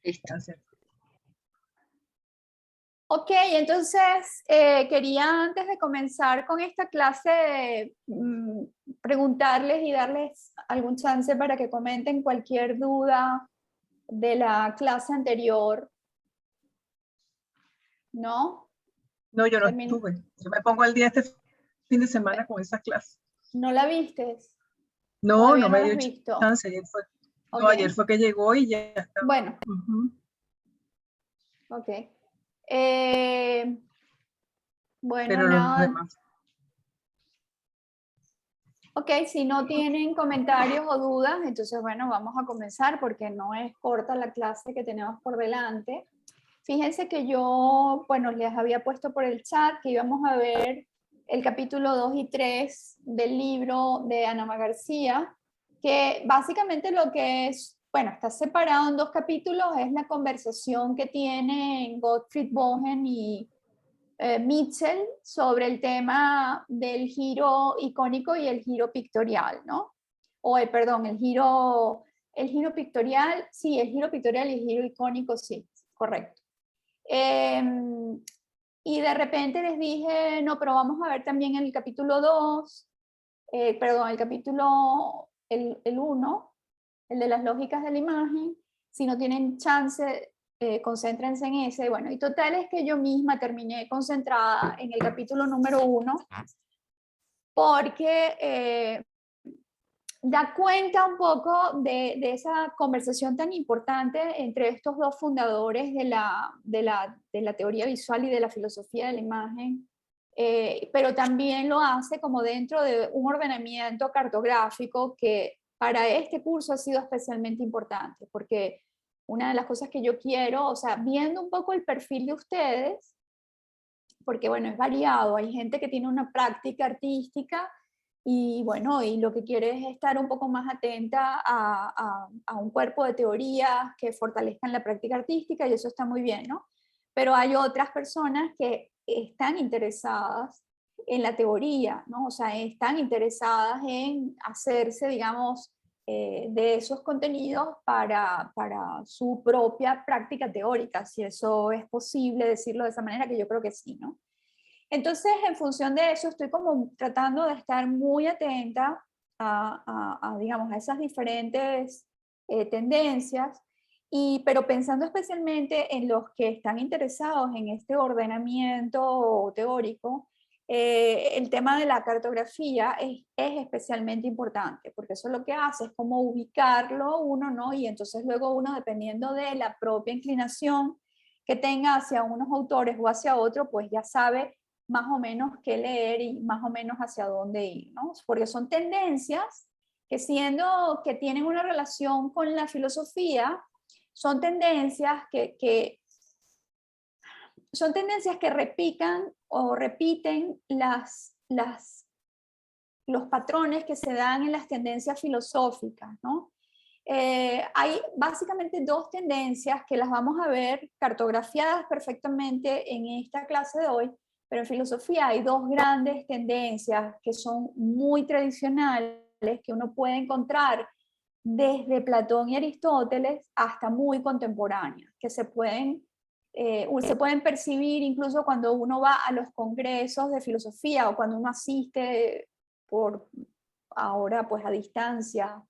Listo. Gracias. Ok, entonces quería antes de comenzar con esta clase preguntarles y darles algún chance para que comenten cualquier duda de la clase anterior, ¿no? No, yo no estuve. Yo me pongo al día este fin de semana con esa clase. ¿No la vistes? No, Todavía no no me la has dio visto. chance. Ayer fue, no, Ok. ayer fue que llegó y ya está. Bueno, ok. Bueno, Pero los nada. demás. Ok, si no tienen comentarios o dudas, entonces bueno, vamos a comenzar porque no es corta la clase que tenemos por delante. Fíjense que yo, bueno, les había puesto por el chat que íbamos a ver el capítulo 2 y 3 del libro de Ana Má García, que básicamente lo que es, bueno, está separado en dos capítulos, es la conversación que tienen Gottfried Bogen y Mitchell sobre el tema del giro icónico y el giro pictorial, ¿no? O, perdón, el giro pictorial, sí, el giro pictorial y el giro icónico, sí, correcto. Y de repente les dije, no, pero vamos a ver también el capítulo 2, perdón, el capítulo, el 1, el de las lógicas de la imagen. Si no tienen chance, concéntrense en ese. Bueno, y total es que yo misma terminé concentrada en el capítulo número 1, porque da cuenta un poco de esa conversación tan importante entre estos dos fundadores de la teoría visual y de la filosofía de la imagen, pero también lo hace como dentro de un ordenamiento cartográfico que para este curso ha sido especialmente importante, porque una de las cosas que yo quiero, o sea, viendo un poco el perfil de ustedes, porque bueno, es variado, hay gente que tiene una práctica artística y bueno, y lo que quiere es estar un poco más atenta a un cuerpo de teorías que fortalezcan la práctica artística y eso está muy bien, ¿no? Pero hay otras personas que están interesadas en la teoría, ¿no? O sea, están interesadas en hacerse, digamos, de esos contenidos para su propia práctica teórica, si eso es posible decirlo de esa manera, que yo creo que sí, ¿no? Entonces, en función de eso, estoy como tratando de estar muy atenta digamos, a esas diferentes tendencias, pero pensando especialmente en los que están interesados en este ordenamiento teórico. El tema de la cartografía es especialmente importante, porque eso lo que hace es como ubicarlo uno, ¿no? Y entonces luego uno, dependiendo de la propia inclinación que tenga hacia unos autores o hacia otro, pues ya sabe más o menos qué leer y más o menos hacia dónde ir, ¿no? Porque son tendencias que, siendo que tienen una relación con la filosofía, son tendencias son tendencias que repican o repiten los patrones que se dan en las tendencias filosóficas, ¿no? Hay básicamente dos tendencias que las vamos a ver cartografiadas perfectamente en esta clase de hoy, pero en filosofía hay dos grandes tendencias que son muy tradicionales, que uno puede encontrar desde Platón y Aristóteles hasta muy contemporáneas, que se pueden percibir incluso cuando uno va a los congresos de filosofía o cuando uno asiste por ahora pues a distancia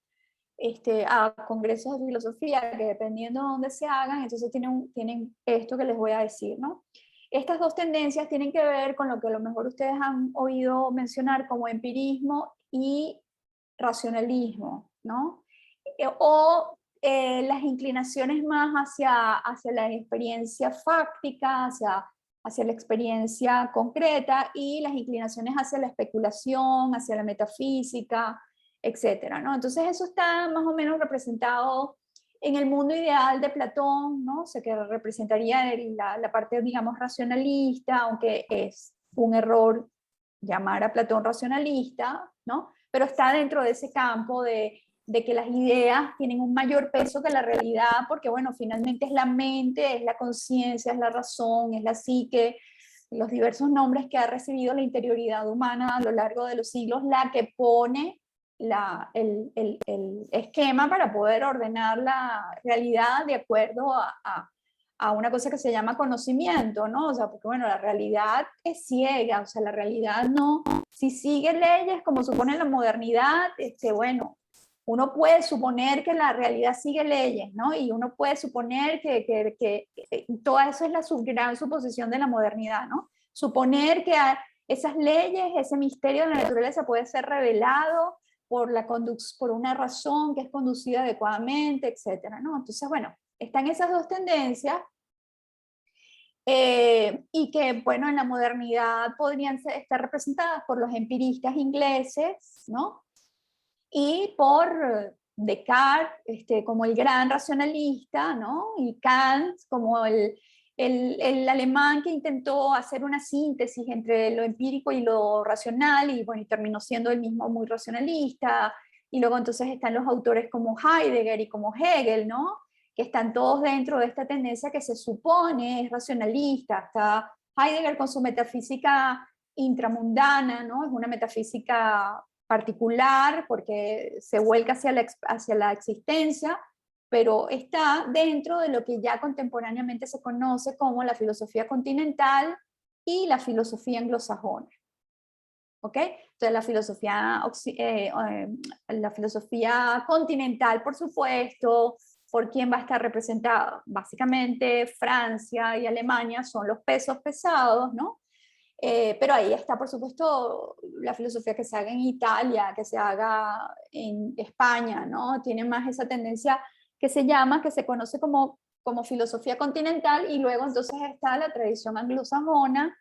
a congresos de filosofía, que dependiendo de dónde se hagan, entonces tienen esto que les voy a decir, ¿no? Estas dos tendencias tienen que ver con lo que a lo mejor ustedes han oído mencionar como empirismo y racionalismo, ¿no? Las inclinaciones más hacia la experiencia fáctica, hacia la experiencia concreta, y las inclinaciones hacia la especulación, hacia la metafísica, etcétera, ¿no? Entonces eso está más o menos representado en el mundo ideal de Platón, ¿no? O sea, que representaría la parte, digamos, racionalista, aunque es un error llamar a Platón racionalista, ¿no? Pero está dentro de ese campo de que las ideas tienen un mayor peso que la realidad, porque bueno, finalmente es la mente, es la conciencia, es la razón, es la psique, los diversos nombres que ha recibido la interioridad humana a lo largo de los siglos, la que pone el esquema para poder ordenar la realidad de acuerdo a una cosa que se llama conocimiento, ¿no? O sea, porque bueno, la realidad es ciega, o sea, la realidad no, si sigue leyes como supone la modernidad, bueno, uno puede suponer que la realidad sigue leyes, ¿no? Y uno puede suponer que todo eso es la gran suposición de la modernidad, ¿no? Suponer que esas leyes, ese misterio de la naturaleza puede ser revelado por una razón que es conducida adecuadamente, etcétera, ¿no? Entonces, bueno, están esas dos tendencias y que, bueno, en la modernidad podrían estar representadas por los empiristas ingleses, ¿no? Y por Descartes como el gran racionalista, ¿no? Y Kant como el alemán que intentó hacer una síntesis entre lo empírico y lo racional, y bueno, y terminó siendo el mismo muy racionalista. Y luego entonces están los autores como Heidegger y como Hegel, ¿no? Que están todos dentro de esta tendencia que se supone es racionalista. Está Heidegger con su metafísica intramundana, ¿no? Es una metafísica particular porque se vuelca hacia la existencia, pero está dentro de lo que ya contemporáneamente se conoce como la filosofía continental y la filosofía anglosajona. ¿Ok? Entonces la filosofía continental, por supuesto, ¿por quién va a estar representada? Básicamente Francia y Alemania son los pesos pesados, ¿no? Pero ahí está, por supuesto, la filosofía que se haga en Italia, que se haga en España, ¿no? Tiene más esa tendencia que se conoce como filosofía continental, y luego entonces está la tradición anglosajona,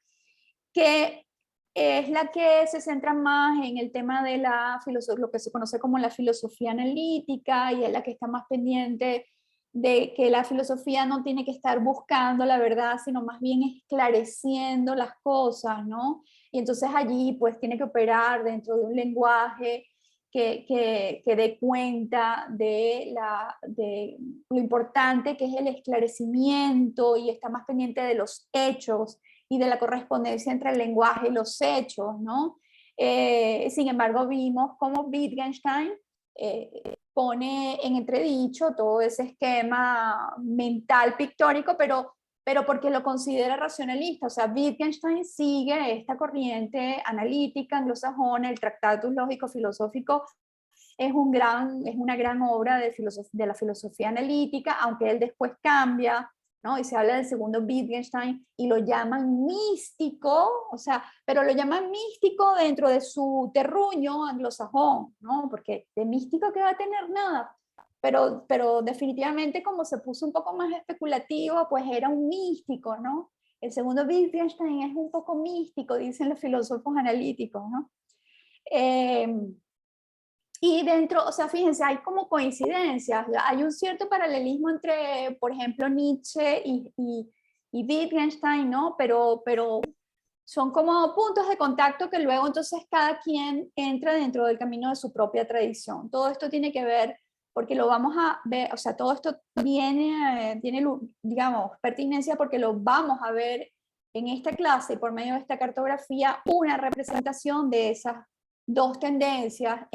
que es la que se centra más en el tema de lo que se conoce como la filosofía analítica, y es la que está más pendiente de que la filosofía no tiene que estar buscando la verdad, sino más bien esclareciendo las cosas, ¿no? Y entonces allí pues tiene que operar dentro de un lenguaje que dé cuenta de lo importante que es el esclarecimiento, y está más pendiente de los hechos y de la correspondencia entre el lenguaje y los hechos, ¿no? Sin embargo, vimos cómo Wittgenstein pone en entredicho todo ese esquema mental pictórico, pero porque lo considera racionalista. O sea, Wittgenstein sigue esta corriente analítica anglosajona. El Tractatus Lógico Filosófico es una gran obra de la filosofía analítica, aunque él después cambia, ¿no? Y se habla del segundo Wittgenstein y lo llaman místico, o sea, pero lo llaman místico dentro de su terruño anglosajón, ¿no? Porque de místico que va a tener nada. Pero definitivamente, como se puso un poco más especulativo, pues era un místico, ¿no? El segundo Wittgenstein es un poco místico, dicen los filósofos analíticos, ¿no? Y dentro, o sea, fíjense, hay como coincidencias, hay un cierto paralelismo entre, por ejemplo, Nietzsche y Wittgenstein, ¿no? Pero son como puntos de contacto que luego entonces cada quien entra dentro del camino de su propia tradición. Todo esto tiene que ver, porque lo vamos a ver, o sea, todo esto tiene, digamos, pertinencia porque lo vamos a ver en esta clase, por medio de esta cartografía, una representación de esas dos tendencias,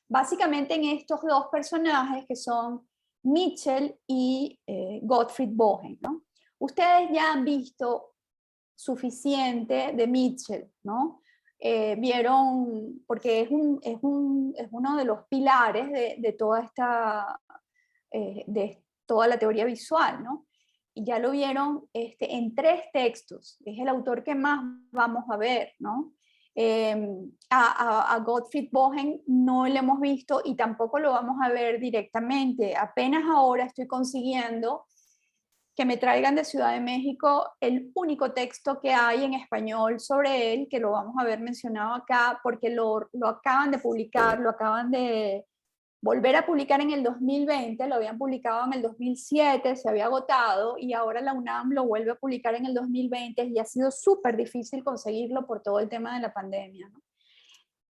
básicamente en estos dos personajes que son Mitchell y Gottfried Bohem, ¿no? Ustedes ya han visto suficiente de Mitchell, ¿no? Vieron, porque es uno de los pilares de toda de toda la teoría visual, ¿no? Y ya lo vieron en tres textos, es el autor que más vamos a ver, ¿no? A Gottfried Bohem no lo hemos visto y tampoco lo vamos a ver directamente. Apenas ahora estoy consiguiendo que me traigan de Ciudad de México el único texto que hay en español sobre él, que lo vamos a ver mencionado acá, porque lo acaban de publicar, lo acaban de volver a publicar en el 2020, lo habían publicado en el 2007, se había agotado, y ahora la UNAM lo vuelve a publicar en el 2020, y ha sido súper difícil conseguirlo por todo el tema de la pandemia, ¿no?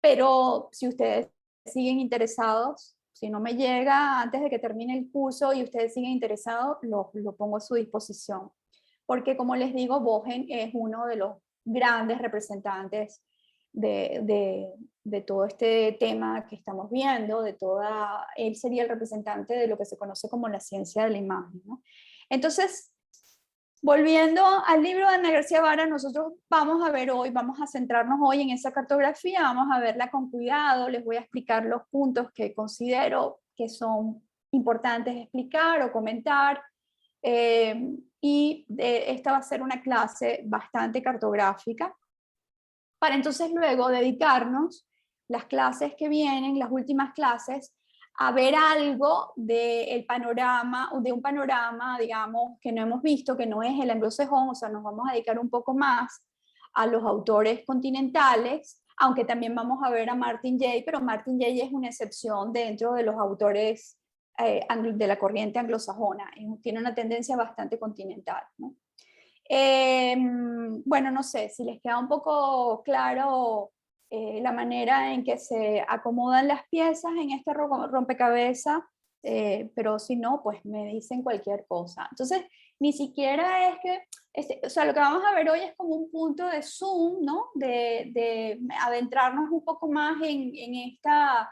Pero si ustedes siguen interesados, si no me llega antes de que termine el curso y ustedes siguen interesados, lo pongo a su disposición. Porque como les digo, Bohem es uno de los grandes representantes de todo este tema que estamos viendo, él sería el representante de lo que se conoce como la ciencia de la imagen, ¿no? Entonces, volviendo al libro de Ana García Vara, nosotros vamos a centrarnos hoy en esa cartografía, vamos a verla con cuidado, les voy a explicar los puntos que considero que son importantes explicar o comentar, esta va a ser una clase bastante cartográfica, para entonces luego dedicarnos las clases que vienen, las últimas clases, a ver algo del panorama, de un panorama, digamos, que no hemos visto, que no es el anglosajón, o sea, nos vamos a dedicar un poco más a los autores continentales, aunque también vamos a ver a Martin Jay, pero Martin Jay es una excepción dentro de los autores de la corriente anglosajona, tiene una tendencia bastante continental, ¿no? Bueno, no sé si les queda un poco claro la manera en que se acomodan las piezas en este rompecabezas, pero si no, pues me dicen cualquier cosa. Entonces, ni siquiera es que, o sea, lo que vamos a ver hoy es como un punto de zoom, ¿no? De adentrarnos un poco más en esta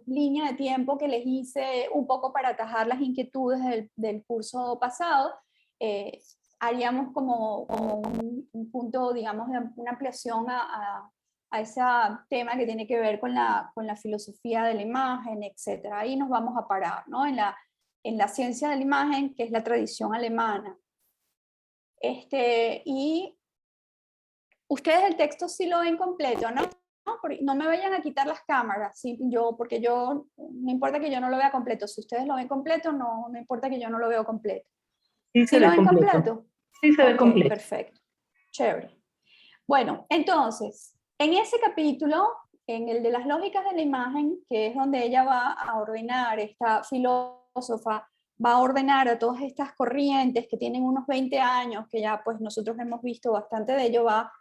línea de tiempo que les hice un poco para atajar las inquietudes del curso pasado. Haríamos como un punto, digamos, de una ampliación a ese tema que tiene que ver con la filosofía de la imagen, etc. Ahí nos vamos a parar, ¿no? En la ciencia de la imagen, que es la tradición alemana. Y ustedes el texto sí lo ven completo, ¿no? No me vayan a quitar las cámaras, ¿sí? Porque no importa que yo no lo vea completo. Si ustedes lo ven completo, no importa que yo no lo veo completo. Sí, ¿Sí lo ven completo? Sí, se ve completo. Perfecto. Chévere. Bueno, entonces, en ese capítulo, en el de las lógicas de la imagen, que es donde ella va a ordenar, esta filósofa, va a ordenar a todas estas corrientes que tienen unos 20 años, que ya pues nosotros hemos visto bastante de ello, va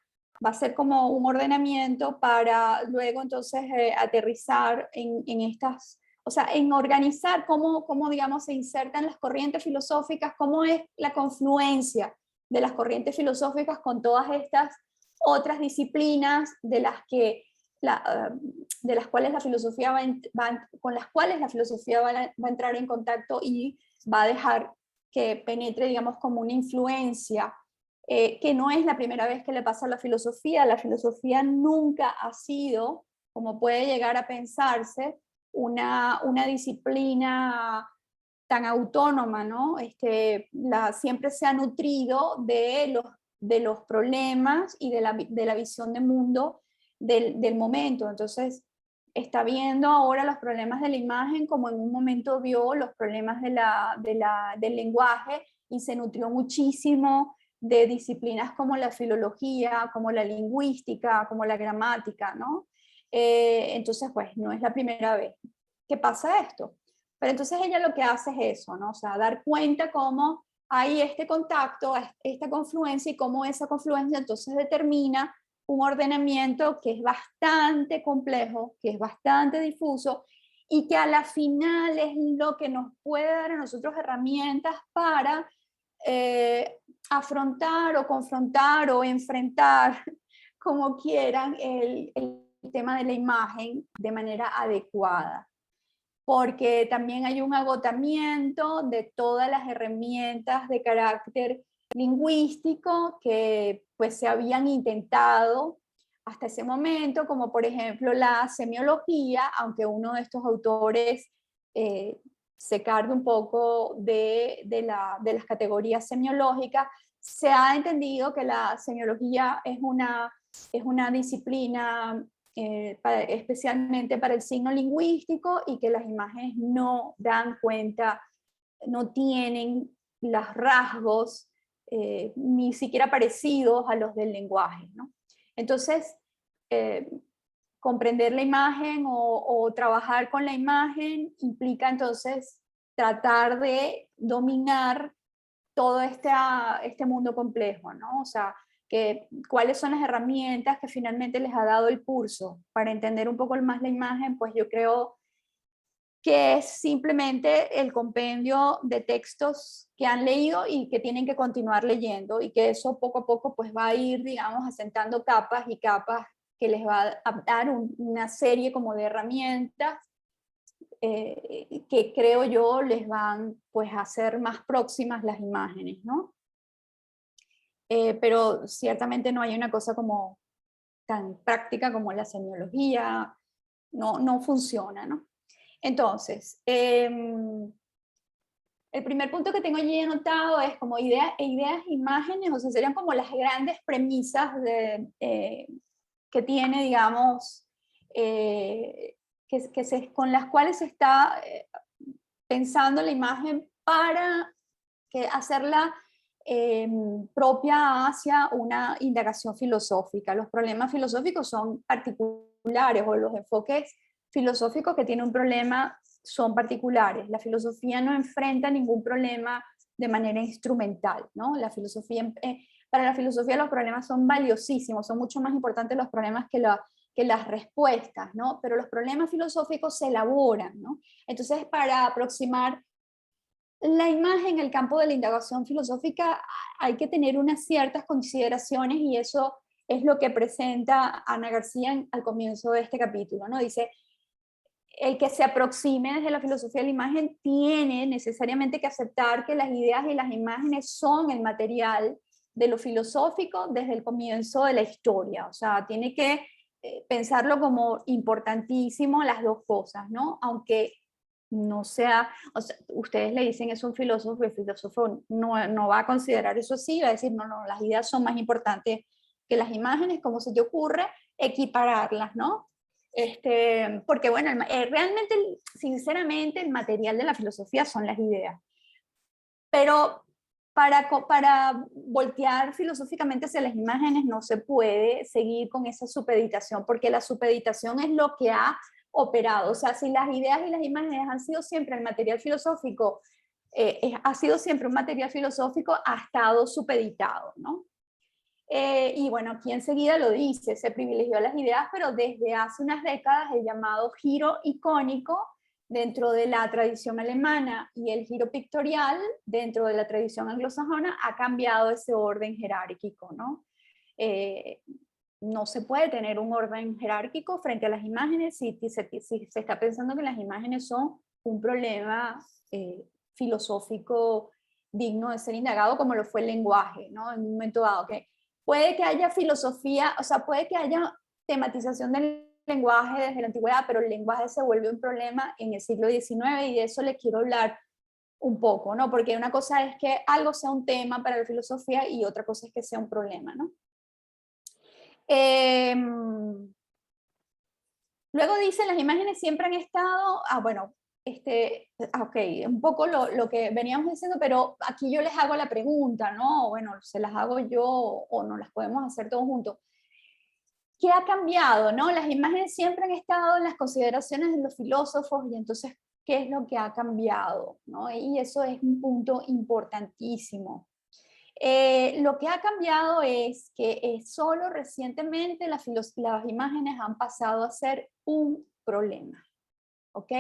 a ser como un ordenamiento para luego entonces aterrizar en estas, o sea, en organizar cómo, digamos, se insertan las corrientes filosóficas, cómo es la confluencia de las corrientes filosóficas con todas estas otras disciplinas de las cuales la filosofía con las cuales la filosofía va a entrar en contacto y va a dejar que penetre, digamos, como una influencia que no es la primera vez que le pasa a la filosofía. La filosofía nunca ha sido, como puede llegar a pensarse, una disciplina tan autónoma, ¿no? Siempre se ha nutrido de los problemas y de la visión de mundo del momento. Entonces, está viendo ahora los problemas de la imagen como en un momento vio los problemas del lenguaje y se nutrió muchísimo de disciplinas como la filología, como la lingüística, como la gramática, ¿no? Entonces, pues, no es la primera vez que pasa esto. Pero entonces ella lo que hace es eso, ¿no? O sea, dar cuenta cómo hay este contacto, esta confluencia y cómo esa confluencia entonces determina un ordenamiento que es bastante complejo, que es bastante difuso y que a la final es lo que nos puede dar a nosotros herramientas para afrontar o confrontar o enfrentar, como quieran, el tema de la imagen de manera adecuada. Porque también hay un agotamiento de todas las herramientas de carácter lingüístico que pues se habían intentado hasta ese momento, como por ejemplo la semiología, aunque uno de estos autores se cargue un poco de las categorías semiológicas, se ha entendido que la semiología es una disciplina especialmente para el signo lingüístico y que las imágenes no dan cuenta, no tienen los rasgos ni siquiera parecidos a los del lenguaje, ¿no? Entonces, comprender la imagen o trabajar con la imagen implica entonces tratar de dominar todo este mundo complejo, ¿no? O sea, cuáles son las herramientas que finalmente les ha dado el curso para entender un poco más la imagen. Pues yo creo que es simplemente el compendio de textos que han leído y que tienen que continuar leyendo, y que eso poco a poco pues va a ir, digamos, asentando capas y capas que les va a dar una serie como de herramientas que creo yo les van pues a hacer más próximas las imágenes, ¿no? Pero ciertamente no hay una cosa como tan práctica como la semiología, no funciona, ¿no? Entonces, el primer punto que tengo allí anotado es como ideas, imágenes, o sea, serían como las grandes premisas que tiene, digamos, con las cuales se está pensando la imagen para hacerla propia hacia una indagación filosófica. Los problemas filosóficos son particulares, o los enfoques filosóficos que tienen un problema son particulares. La filosofía no enfrenta ningún problema de manera instrumental, ¿no? Para la filosofía los problemas son valiosísimos, son mucho más importantes los problemas que las respuestas, ¿no? Pero los problemas filosóficos se elaboran, ¿no? Entonces, para aproximar la imagen, el campo de la indagación filosófica, hay que tener unas ciertas consideraciones, y eso es lo que presenta Ana García al comienzo de este capítulo, ¿no? Dice, el que se aproxime desde la filosofía de la imagen tiene necesariamente que aceptar que las ideas y las imágenes son el material de lo filosófico desde el comienzo de la historia. O sea, tiene que pensarlo como importantísimo las dos cosas, ¿no? Aunque no sea, o sea, ustedes le dicen es un filósofo, el filósofo no va a considerar eso así, va a decir, no, las ideas son más importantes que las imágenes, ¿cómo se te ocurre equipararlas, no? Porque bueno, realmente, sinceramente, el material de la filosofía son las ideas. Pero para voltear filosóficamente hacia las imágenes no se puede seguir con esa supeditación, porque la supeditación es lo que ha operado. O sea, si las ideas y las imágenes han sido siempre el material filosófico, ha sido siempre un material filosófico, ha estado supeditado, ¿no? Y bueno, aquí enseguida lo dice, se privilegió las ideas, pero desde hace unas décadas el llamado giro icónico dentro de la tradición alemana y el giro pictorial dentro de la tradición anglosajona ha cambiado ese orden jerárquico, ¿no? No se puede tener un orden jerárquico frente a las imágenes si se está pensando que las imágenes son un problema filosófico digno de ser indagado, como lo fue el lenguaje, ¿no? En un momento dado, que puede que haya filosofía, o sea, puede que haya tematización del lenguaje desde la antigüedad, pero el lenguaje se vuelve un problema en el siglo XIX, y de eso les quiero hablar un poco, ¿no? Porque una cosa es que algo sea un tema para la filosofía y otra cosa es que sea un problema, ¿no? Luego dice, las imágenes siempre han estado, bueno, ok, un poco lo que veníamos diciendo, pero aquí yo les hago la pregunta, ¿no? Bueno, se las hago yo o no las podemos hacer todos juntos. ¿Qué ha cambiado, no? Las imágenes siempre han estado en las consideraciones de los filósofos, y entonces, ¿qué es lo que ha cambiado, no? Y eso es un punto importantísimo. Lo que ha cambiado es que solo recientemente las imágenes han pasado a ser un problema, ¿ok?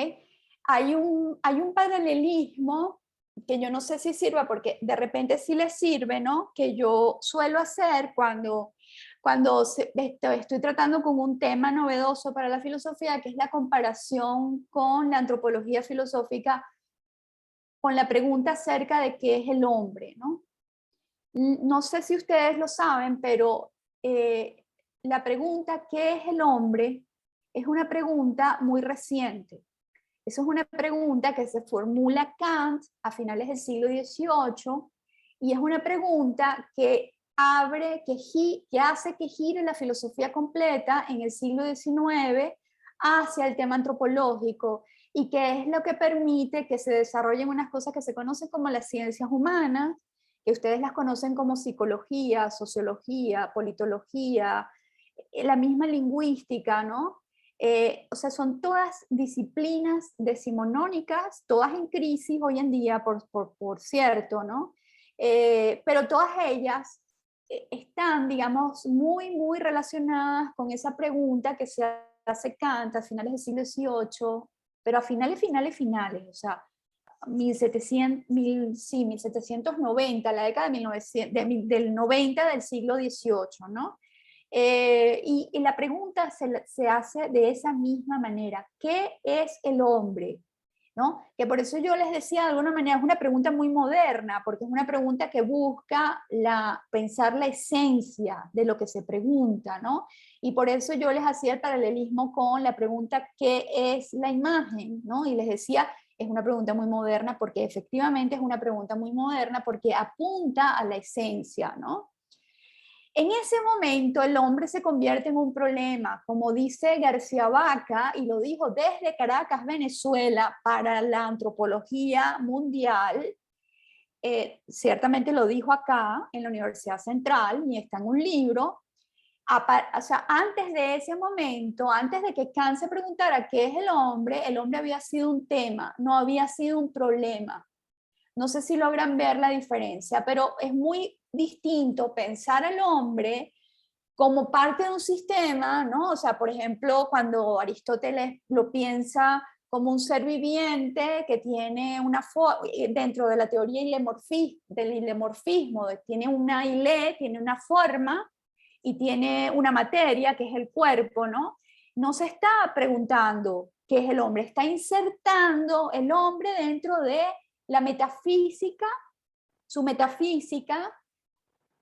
Hay un paralelismo que yo no sé si sirva, porque de repente sí les sirve, ¿no? Que yo suelo hacer cuando estoy tratando con un tema novedoso para la filosofía, que es la comparación con la antropología filosófica, con la pregunta acerca de qué es el hombre, ¿no? No sé si ustedes lo saben, pero la pregunta ¿qué es el hombre? Es una pregunta muy reciente. Eso es una pregunta que se formula Kant a finales del siglo XVIII, y es una pregunta que hace que gire la filosofía completa en el siglo XIX hacia el tema antropológico, y que es lo que permite que se desarrollen unas cosas que se conocen como las ciencias humanas, que ustedes las conocen como psicología, sociología, politología, la misma lingüística, ¿no? O sea, son todas disciplinas decimonónicas, todas en crisis hoy en día, por cierto, ¿no? Pero todas ellas están, digamos, muy relacionadas con esa pregunta que se hace Kant a finales del siglo XVIII pero a finales, o sea, 1790, la década de 1900, del 90 del siglo XVIII, ¿no? Y la pregunta se hace de esa misma manera: ¿qué es el hombre? ¿No? Que por eso yo les decía, de alguna manera es una pregunta muy moderna, porque es una pregunta que busca pensar la esencia de lo que se pregunta, ¿no? Y por eso yo les hacía el paralelismo con la pregunta ¿qué es la imagen? ¿No? Y les decía, es una pregunta muy moderna porque efectivamente es una pregunta muy moderna porque apunta a la esencia, ¿no? En ese momento el hombre se convierte en un problema, como dice García Vaca, y lo dijo desde Caracas, Venezuela, para la antropología mundial. Ciertamente lo dijo acá en la Universidad Central y está en un libro. O sea, antes de ese momento, antes de que Kant se preguntara qué es el hombre había sido un tema, no había sido un problema. No sé si logran ver la diferencia, pero es muy distinto pensar al hombre como parte de un sistema, ¿no? O sea, por ejemplo, cuando Aristóteles lo piensa como un ser viviente que tiene una forma, dentro de la teoría del ilemorfismo, tiene una ile, tiene una forma y tiene una materia, que es el cuerpo, ¿no? No se está preguntando qué es el hombre, está insertando el hombre dentro de la metafísica, su metafísica,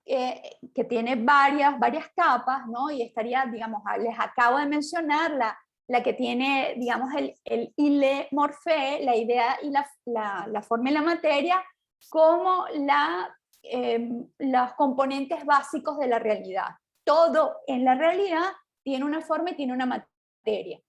que tiene varias capas, ¿no? Y estaría, digamos, les acabo de mencionar la que tiene, digamos, el ile morfé, la idea y la forma y la materia, como los componentes básicos de la realidad. Todo en la realidad tiene una forma y tiene una materia.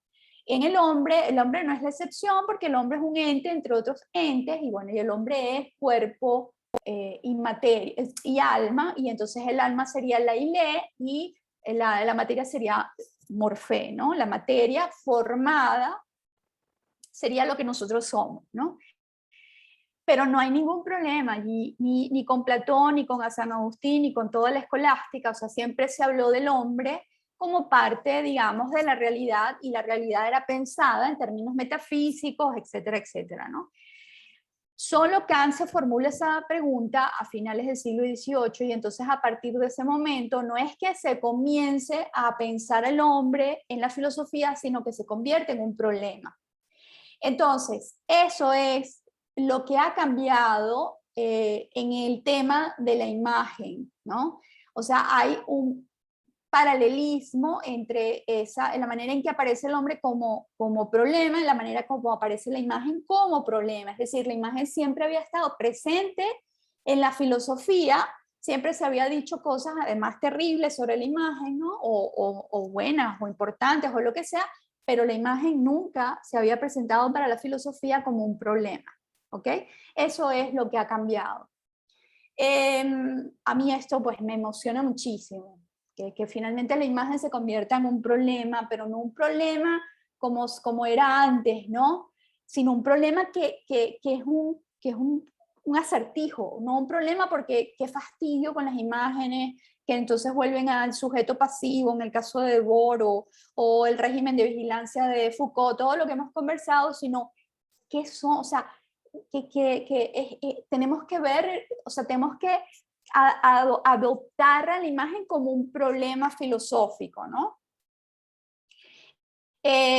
En el hombre no es la excepción porque el hombre es un ente entre otros entes, y bueno, y el hombre es cuerpo y materia y alma, y entonces el alma sería la ile y la materia sería morfé, ¿no? La materia formada sería lo que nosotros somos, ¿no? Pero no hay ningún problema, ni con Platón, ni con San Agustín, ni con toda la escolástica. O sea, siempre se habló del hombre como parte, digamos, de la realidad, y la realidad era pensada en términos metafísicos, etcétera, etcétera, ¿no? Solo Kant se formula esa pregunta a finales del siglo XVIII, y entonces a partir de ese momento no es que se comience a pensar el hombre en la filosofía, sino que se convierte en un problema. Entonces, eso es lo que ha cambiado en el tema de la imagen, ¿no? O sea, hay un paralelismo entre la manera en que aparece el hombre como problema y la manera como aparece la imagen como problema. Es decir, la imagen siempre había estado presente en la filosofía, siempre se había dicho cosas además terribles sobre la imagen, ¿no? O buenas o importantes o lo que sea, pero la imagen nunca se había presentado para la filosofía como un problema, ¿ok? Eso es lo que ha cambiado. A mí esto pues me emociona muchísimo, que finalmente la imagen se convierta en un problema, pero no un problema como era antes, ¿no? Sino un problema que es un acertijo, no un problema porque qué fastidio con las imágenes, que entonces vuelven al sujeto pasivo en el caso de Debord, o el régimen de vigilancia de Foucault, todo lo que hemos conversado, sino qué son, o sea, tenemos que ver, o sea, tenemos que adoptar a la imagen como un problema filosófico, ¿no?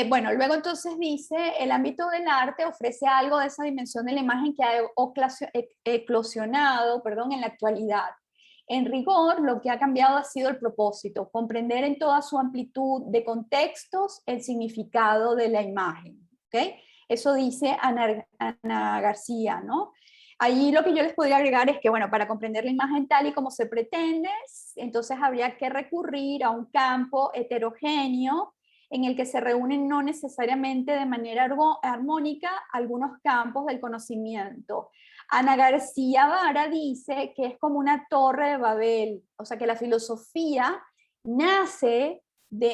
Bueno, luego entonces dice, el ámbito del arte ofrece algo de esa dimensión de la imagen que ha eclosionado, en la actualidad. En rigor, lo que ha cambiado ha sido el propósito, comprender en toda su amplitud de contextos el significado de la imagen, ¿ok? Eso dice Ana García, ¿no? Allí lo que yo les podría agregar es que, bueno, para comprender la imagen tal y como se pretende, entonces habría que recurrir a un campo heterogéneo en el que se reúnen no necesariamente de manera armónica algunos campos del conocimiento. Ana García Vara dice que es como una torre de Babel, o sea que la filosofía nace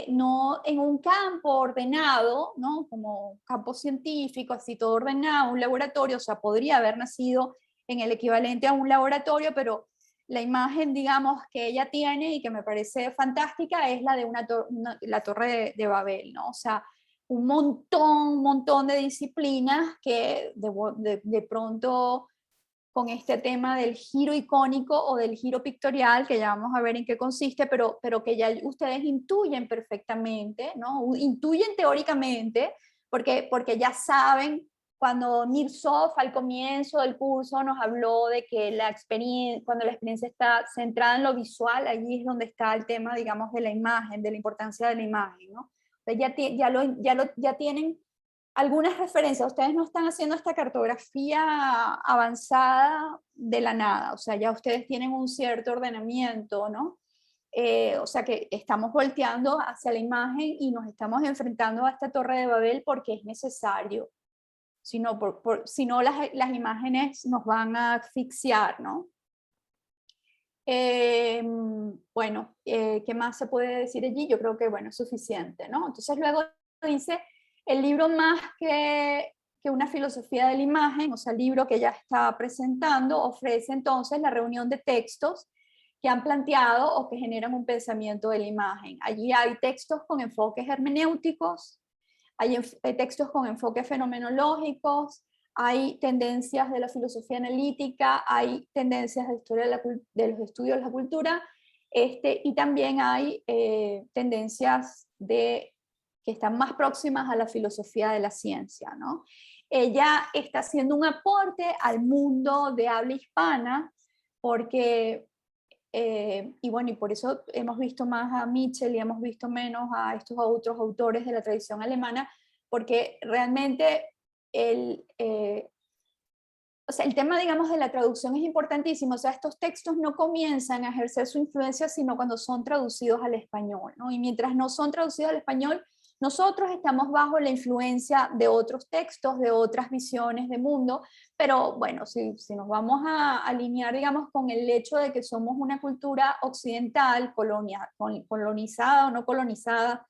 no en un campo ordenado, ¿no? Como campo científico, así todo ordenado, un laboratorio, o sea, podría haber nacido en el equivalente a un laboratorio, pero la imagen, digamos, que ella tiene y que me parece fantástica es la de la torre de Babel, ¿no? O sea, un montón de disciplinas que de pronto con este tema del giro icónico o del giro pictorial, que ya vamos a ver en qué consiste, pero que ya ustedes intuyen perfectamente, ¿no? Intuyen teóricamente, porque ya saben, cuando Mirsov al comienzo del curso nos habló de que cuando la experiencia está centrada en lo visual, allí es donde está el tema, digamos, de la imagen, de la importancia de la imagen, ¿no? Entonces ya tienen algunas referencias. Ustedes no están haciendo esta cartografía avanzada de la nada, o sea, ya ustedes tienen un cierto ordenamiento, ¿no? O sea que estamos volteando hacia la imagen y nos estamos enfrentando a esta torre de Babel porque es necesario. Si no, si no las imágenes nos van a asfixiar, ¿no? Bueno, ¿qué más se puede decir allí? Yo creo que, bueno, es suficiente, ¿no? Entonces luego dice, el libro más que una filosofía de la imagen, o sea, el libro que ella está presentando, ofrece entonces la reunión de textos que han planteado o que generan un pensamiento de la imagen. Allí hay textos con enfoques hermenéuticos, hay textos con enfoques fenomenológicos, hay tendencias de la filosofía analítica, hay tendencias de historia de los estudios de la cultura, y también hay tendencias que están más próximas a la filosofía de la ciencia, ¿no? Ella está haciendo un aporte al mundo de habla hispana, porque, y bueno, y por eso hemos visto más a Mitchell y hemos visto menos a estos otros autores de la tradición alemana, porque realmente o sea, el tema, digamos, de la traducción es importantísimo. O sea, estos textos no comienzan a ejercer su influencia sino cuando son traducidos al español, ¿no? Y mientras no son traducidos al español, nosotros estamos bajo la influencia de otros textos, de otras visiones de mundo, pero bueno, si nos vamos a alinear, digamos, con el hecho de que somos una cultura occidental, colonizada o no colonizada,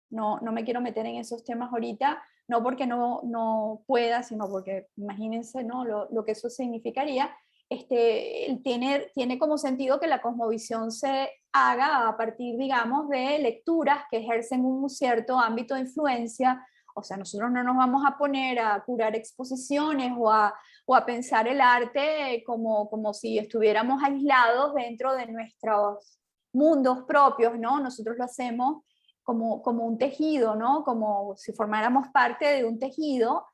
no me quiero meter en esos temas ahorita, no porque no pueda, sino porque imagínense, ¿no? lo que eso significaría. Tiene como sentido que la cosmovisión se haga a partir, digamos, de lecturas que ejercen un cierto ámbito de influencia. O sea, nosotros no nos vamos a poner a curar exposiciones o a pensar el arte como si estuviéramos aislados dentro de nuestros mundos propios, ¿no? Nosotros lo hacemos como un tejido, ¿no? Como si formáramos parte de un tejido,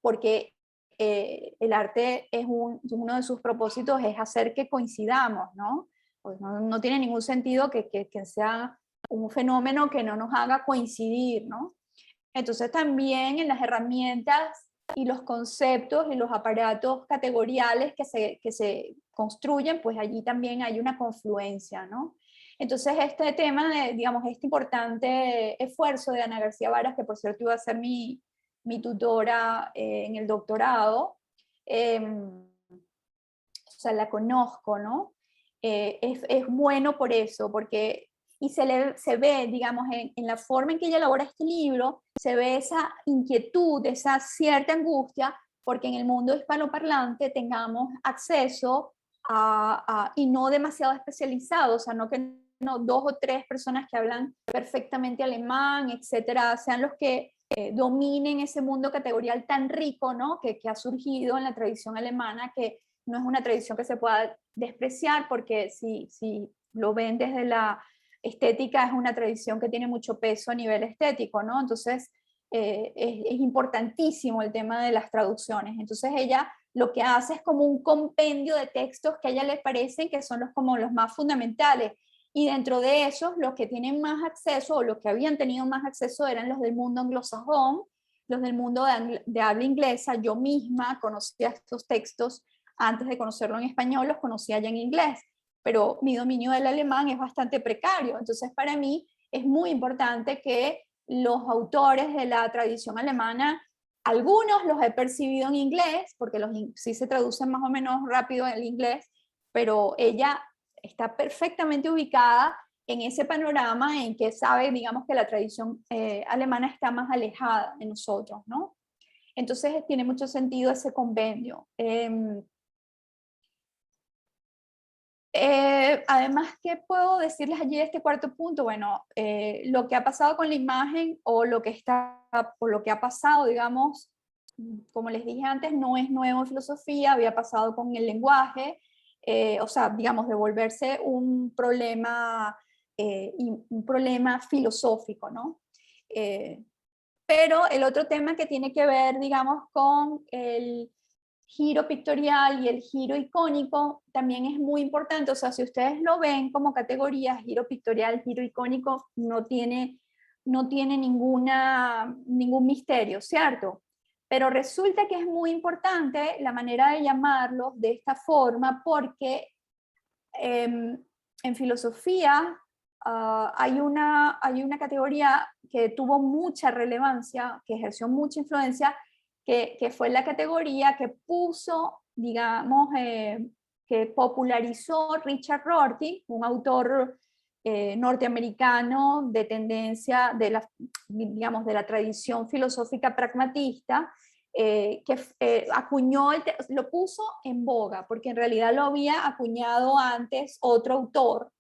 porque el arte uno de sus propósitos es hacer que coincidamos, ¿no? Pues no tiene ningún sentido que sea un fenómeno que no nos haga coincidir, ¿no? Entonces también en las herramientas y los conceptos y los aparatos categoriales que se construyen, pues allí también hay una confluencia, ¿no? Entonces este tema de, digamos, este importante esfuerzo de Ana García Varas, que por cierto iba a ser mi tutora en el doctorado, o sea, la conozco, ¿no? Es bueno por eso, porque y se ve, digamos, en la forma en que ella elabora este libro, se ve esa inquietud, esa cierta angustia, porque en el mundo hispanoparlante tengamos acceso y no demasiado especializado, o sea, no que no, 2 o 3 personas que hablan perfectamente alemán, etcétera, sean los que dominen ese mundo categorial tan rico, ¿no? Que ha surgido en la tradición alemana, que no es una tradición que se pueda despreciar, porque si lo ven desde la estética, es una tradición que tiene mucho peso a nivel estético, ¿no? Entonces, es importantísimo el tema de las traducciones. Entonces, ella lo que hace es como un compendio de textos que a ella le parecen que son como los más fundamentales. Y dentro de esos, los que tienen más acceso, o los que habían tenido más acceso, eran los del mundo anglosajón, los del mundo de habla inglesa. Yo misma conocía estos textos antes de conocerlo en español, los conocía ya en inglés, pero mi dominio del alemán es bastante precario. Entonces, para mí es muy importante que los autores de la tradición alemana, algunos los he percibido en inglés, porque sí se traducen más o menos rápido en el inglés, pero ella está perfectamente ubicada en ese panorama en que sabe, digamos, que la tradición alemana está más alejada de nosotros, ¿no? Entonces tiene mucho sentido ese convenio. Además, ¿qué puedo decirles allí de este cuarto punto? Bueno, lo que ha pasado con la imagen o lo que ha pasado, digamos, como les dije antes, no es nuevo en filosofía, había pasado con el lenguaje, o sea, digamos, de volverse un problema filosófico, ¿no? Pero el otro tema que tiene que ver, digamos, con el giro pictorial y el giro icónico también es muy importante. O sea, si ustedes lo ven como categorías, giro pictorial, giro icónico, no tiene ningún misterio, ¿cierto? Pero resulta que es muy importante la manera de llamarlos de esta forma porque en filosofía hay una categoría que tuvo mucha relevancia, que ejerció mucha influencia, que fue la categoría que puso, digamos, que popularizó Richard Rorty, un autor norteamericano de tendencia, digamos, de la tradición filosófica pragmatista, que lo puso en boga, porque en realidad lo había acuñado antes otro autor.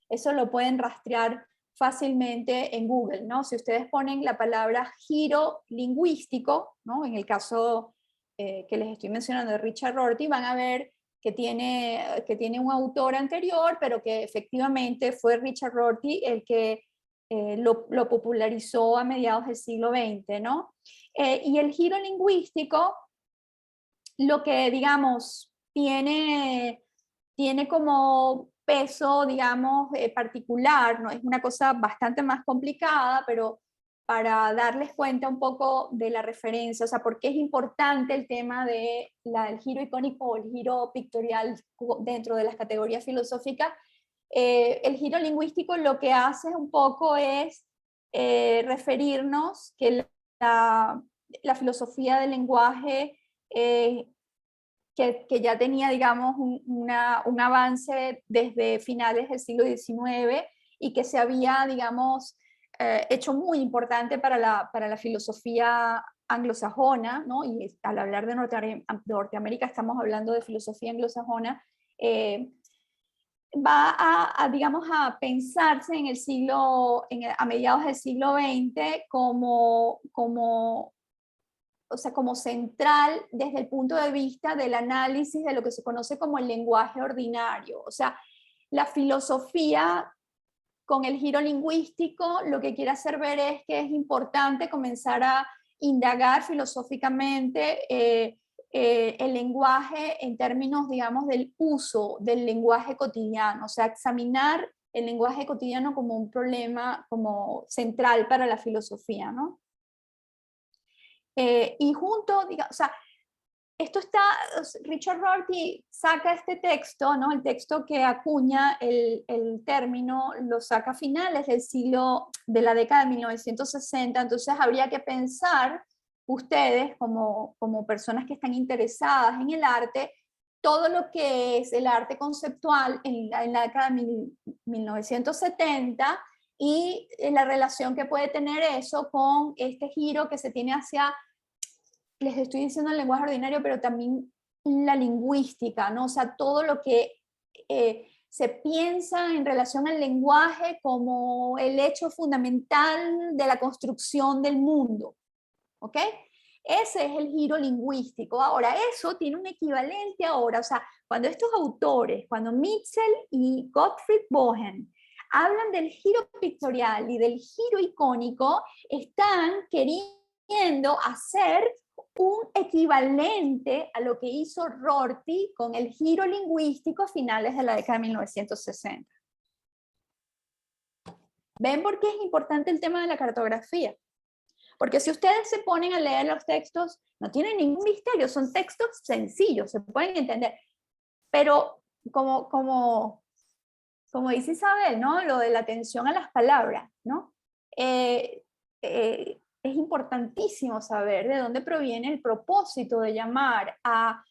Eso lo pueden rastrear fácilmente en Google, ¿no? Si ustedes ponen la palabra giro lingüístico, ¿no? En el caso que les estoy mencionando de Richard Rorty, van a ver que tiene un autor anterior, pero que efectivamente fue Richard Rorty el que lo popularizó a mediados del siglo XX, ¿no? Y el giro lingüístico, lo que, digamos, tiene como peso, digamos, particular, ¿no? Es una cosa bastante más complicada, pero para darles cuenta un poco de la referencia, o sea, por qué es importante el tema del giro icónico o el giro pictorial dentro de las categorías filosóficas. El giro lingüístico lo que hace un poco es referirnos que la filosofía del lenguaje que ya tenía, digamos, un avance desde finales del siglo XIX y que se había, digamos, hecho muy importante para la filosofía anglosajona, ¿no? Y al hablar de Norteamérica estamos hablando de filosofía anglosajona, va digamos, a pensarse en a mediados del siglo XX o sea, como central desde el punto de vista del análisis de lo que se conoce como el lenguaje ordinario. O sea, la filosofía con el giro lingüístico lo que quiere hacer ver es que es importante comenzar a indagar filosóficamente el lenguaje en términos, digamos, del uso del lenguaje cotidiano, o sea, examinar el lenguaje cotidiano como un problema como central para la filosofía, ¿no? Y junto, digamos, o sea, Richard Rorty saca este texto, ¿no? El texto que acuña el término, lo saca a finales de la década de 1960, entonces habría que pensar ustedes como personas que están interesadas en el arte, todo lo que es el arte conceptual en la década de 1970 y la relación que puede tener eso con este giro que se tiene hacia, les estoy diciendo el lenguaje ordinario, pero también la lingüística, ¿no? O sea, todo lo que se piensa en relación al lenguaje como el hecho fundamental de la construcción del mundo, ¿ok? Ese es el giro lingüístico. Ahora, eso tiene un equivalente ahora, o sea, cuando estos autores, cuando Mitchell y Gottfried Bohen hablan del giro pictorial y del giro icónico, están queriendo hacer un equivalente a lo que hizo Rorty con el giro lingüístico a finales de la década de 1960. ¿Ven por qué es importante el tema de la cartografía? Porque si ustedes se ponen a leer los textos, no tienen ningún misterio, son textos sencillos, se pueden entender. Pero como dice Isabel, ¿no? Lo de la atención a las palabras, ¿no? Es importantísimo saber de dónde proviene el propósito de llamar a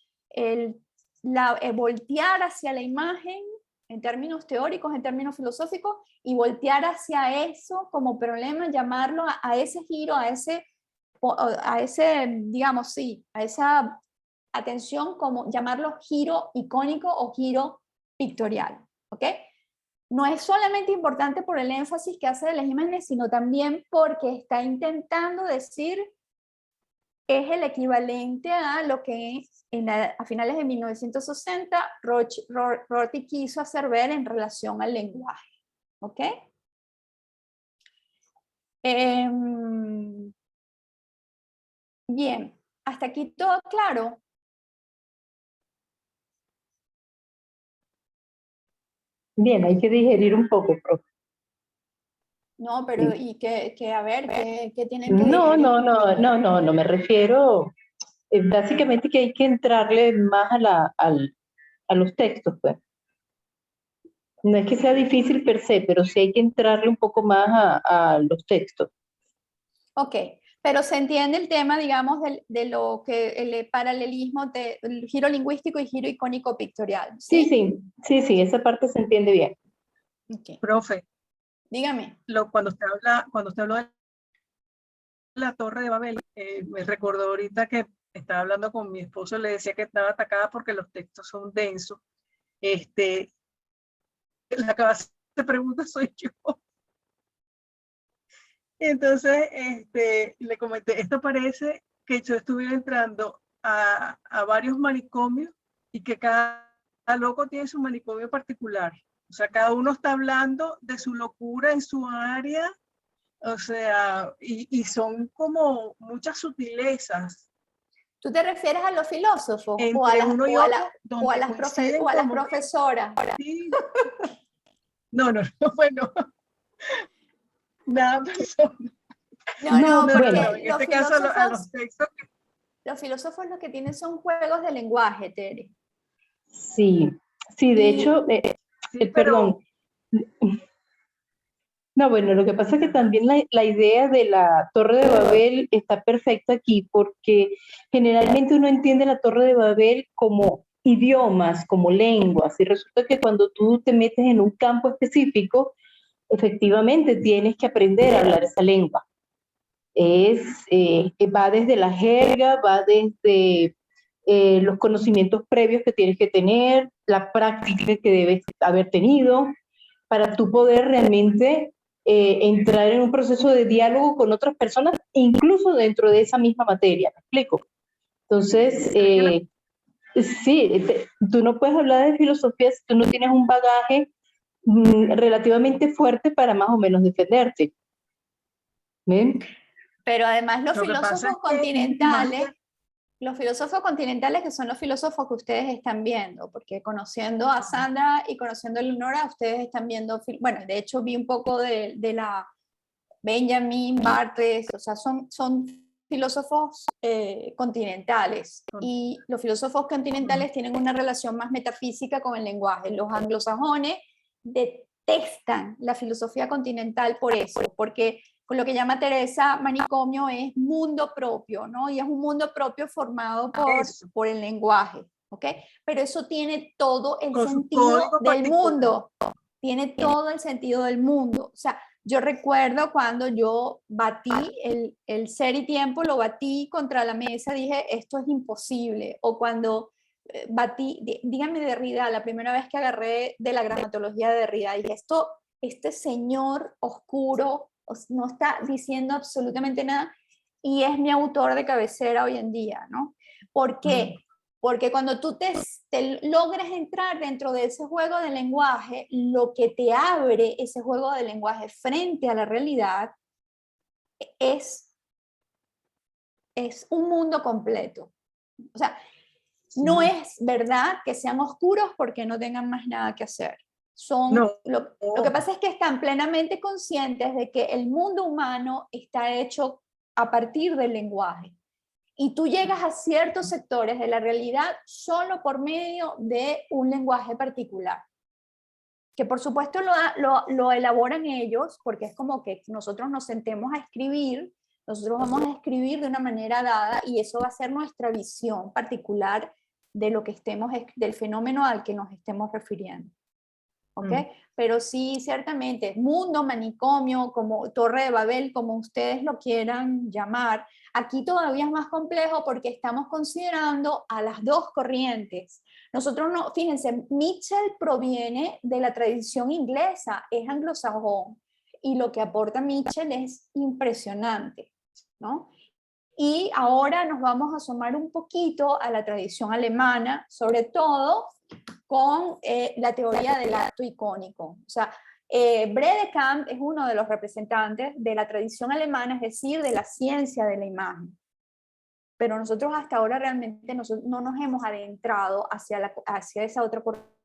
voltear hacia la imagen en términos teóricos, en términos filosóficos, y voltear hacia eso como problema, llamarlo a ese giro, a ese, digamos, sí, a esa atención, como llamarlo giro icónico o giro pictorial. ¿ok? No es solamente importante por el énfasis que hace de las imágenes, sino también porque está intentando decir es el equivalente a lo que a finales de 1960 Rorty quiso hacer ver en relación al lenguaje. ¿Ok? Bien, hasta aquí todo claro. Bien, hay que digerir un poco, profe. No, pero y a ver, ¿qué tienen que No, digerir? no me refiero, básicamente que hay que entrarle más a los textos, pues. No es que sea difícil per se, pero sí hay que entrarle un poco más a los textos. Ok, pero se entiende el tema, digamos, de lo que el paralelismo del giro lingüístico y giro icónico pictorial, ¿sí? Sí, esa parte se entiende bien. Okay. Profe, Dígame. cuando usted habló de la Torre de Babel, me recordó ahorita que estaba hablando con mi esposo, le decía que estaba atacada porque los textos son densos. La que va a hacer pregunta soy yo. Entonces, le comenté, esto parece que yo estuviera entrando a varios manicomios y que cada loco tiene su manicomio particular. O sea, cada uno está hablando de su locura en su área, o sea, y son como muchas sutilezas ¿Tú te refieres a los filósofos entre uno y otro, o a donde las coinciden o a las como profesoras? sí. No, bueno, nada personal. No, porque bueno, en este caso a los textos. los filósofos lo que tienen son juegos de lenguaje, Tere. Sí, de hecho, Sí, perdón. No, bueno, lo que pasa es que también la idea de la Torre de Babel está perfecta aquí porque generalmente uno entiende la Torre de Babel como idiomas, como lenguas, y resulta que cuando tú te metes en un campo específico, efectivamente tienes que aprender a hablar esa lengua. Va desde la jerga, va desde los conocimientos previos que tienes que tener, la práctica que debes haber tenido, para tú poder realmente entrar en un proceso de diálogo con otras personas, incluso dentro de esa misma materia, ¿me explico? Entonces, sí, tú no puedes hablar de filosofía si tú no tienes un bagaje relativamente fuerte para más o menos defenderte. ¿Ven? Pero además Lo que pasa es que, los filósofos continentales que son los filósofos que ustedes están viendo, porque conociendo a Sandra y conociendo a Leonora, ustedes están viendo, bueno, de hecho vi un poco de la Benjamin, Barthes, o sea, son filósofos continentales, y los filósofos continentales tienen una relación más metafísica con el lenguaje. Los anglosajones detestan la filosofía continental por eso, porque con lo que llama Teresa manicomio es mundo propio, ¿no? Y es un mundo propio formado por el lenguaje, ¿ok? Pero eso tiene todo el sentido del mundo, tiene todo el sentido del mundo. O sea, yo recuerdo cuando yo batí el ser y tiempo, lo batí contra la mesa, dije, esto es imposible. O cuando batí, dígame Derrida, la primera vez que agarré de la gramatología de Derrida, dije, este señor oscuro no está diciendo absolutamente nada y es mi autor de cabecera hoy en día, ¿no? ¿Por qué? Porque cuando tú te logras entrar dentro de ese juego de lenguaje, lo que te abre ese juego de lenguaje frente a la realidad es un mundo completo. O sea, no es verdad que sean oscuros porque no tengan más nada que hacer. Lo que pasa es que están plenamente conscientes de que el mundo humano está hecho a partir del lenguaje. Y tú llegas a ciertos sectores de la realidad solo por medio de un lenguaje particular, que por supuesto lo elaboran ellos, porque es como que nosotros nos sentemos a escribir, nosotros vamos a escribir de una manera dada y eso va a ser nuestra visión particular de lo que del fenómeno al que nos estemos refiriendo. ¿Ok? Pero sí, ciertamente, mundo, manicomio, como Torre de Babel, como ustedes lo quieran llamar, aquí todavía es más complejo porque estamos considerando a las dos corrientes. Nosotros no, fíjense, Mitchell proviene de la tradición inglesa, es anglosajón, y lo que aporta Mitchell es impresionante, ¿no? Y ahora nos vamos a asomar un poquito a la tradición alemana, sobre todo con la teoría del acto icónico. O sea, Bredekamp es uno de los representantes de la tradición alemana, es decir, de la ciencia de la imagen. Pero nosotros hasta ahora realmente no nos hemos adentrado hacia esa otra corriente.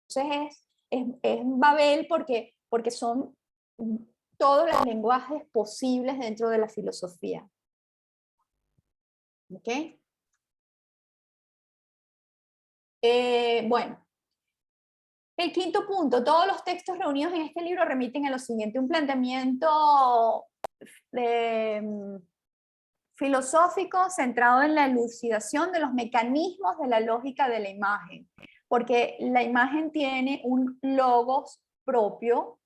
Entonces es Babel porque son todos los lenguajes posibles dentro de la filosofía. ¿Ok? Bueno, el quinto punto, todos los textos reunidos en este libro remiten a lo siguiente, un planteamiento filosófico centrado en la elucidación de los mecanismos de la lógica de la imagen, porque la imagen tiene un logos propio,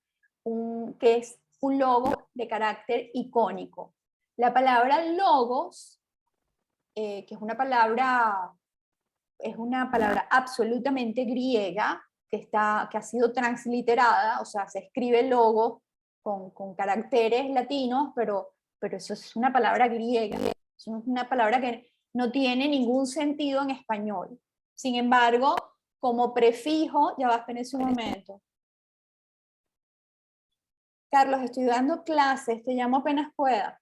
que es un logo de carácter icónico. La palabra logos, que es una palabra absolutamente griega, que ha sido transliterada, o sea, se escribe logo con caracteres latinos, pero eso es una palabra griega, es una palabra que no tiene ningún sentido en español. Sin embargo, como prefijo, ya va, espérense un momento. Carlos, estoy dando clases, te llamo apenas pueda.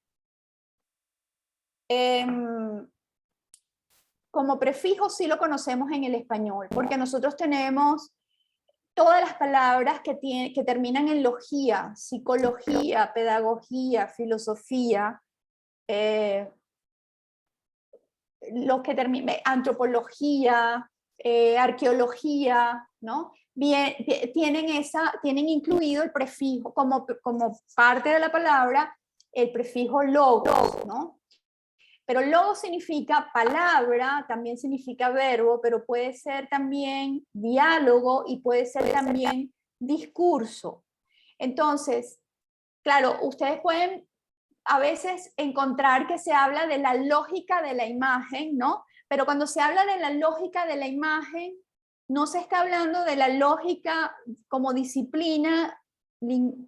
Como prefijo sí lo conocemos en el español, porque nosotros tenemos todas las palabras que terminan en logía, psicología, pedagogía, filosofía, los que terminan, antropología, arqueología, ¿no? Bien, tienen incluido el prefijo, como parte de la palabra, el prefijo logos, ¿no? Pero logos significa palabra, también significa verbo, pero puede ser también diálogo y puede ser también discurso. Entonces, claro, ustedes pueden a veces encontrar que se habla de la lógica de la imagen, ¿no? Pero cuando se habla de la lógica de la imagen, no se está hablando de la lógica como disciplina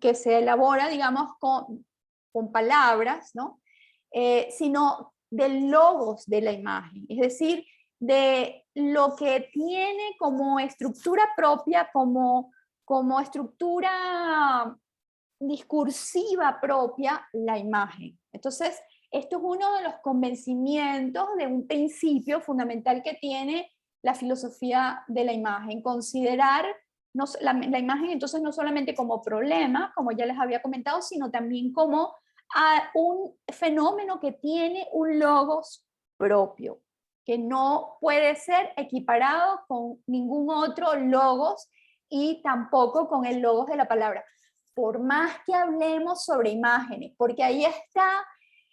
que se elabora, digamos, con palabras, ¿no? Sino del logos de la imagen, es decir, de lo que tiene como estructura propia, como estructura discursiva propia la imagen. Entonces, esto es uno de los convencimientos de un principio fundamental que tiene la filosofía de la imagen, considerar la imagen entonces no solamente como problema, como ya les había comentado, sino también como un fenómeno que tiene un logos propio, que no puede ser equiparado con ningún otro logos y tampoco con el logos de la palabra. Por más que hablemos sobre imágenes, porque ahí está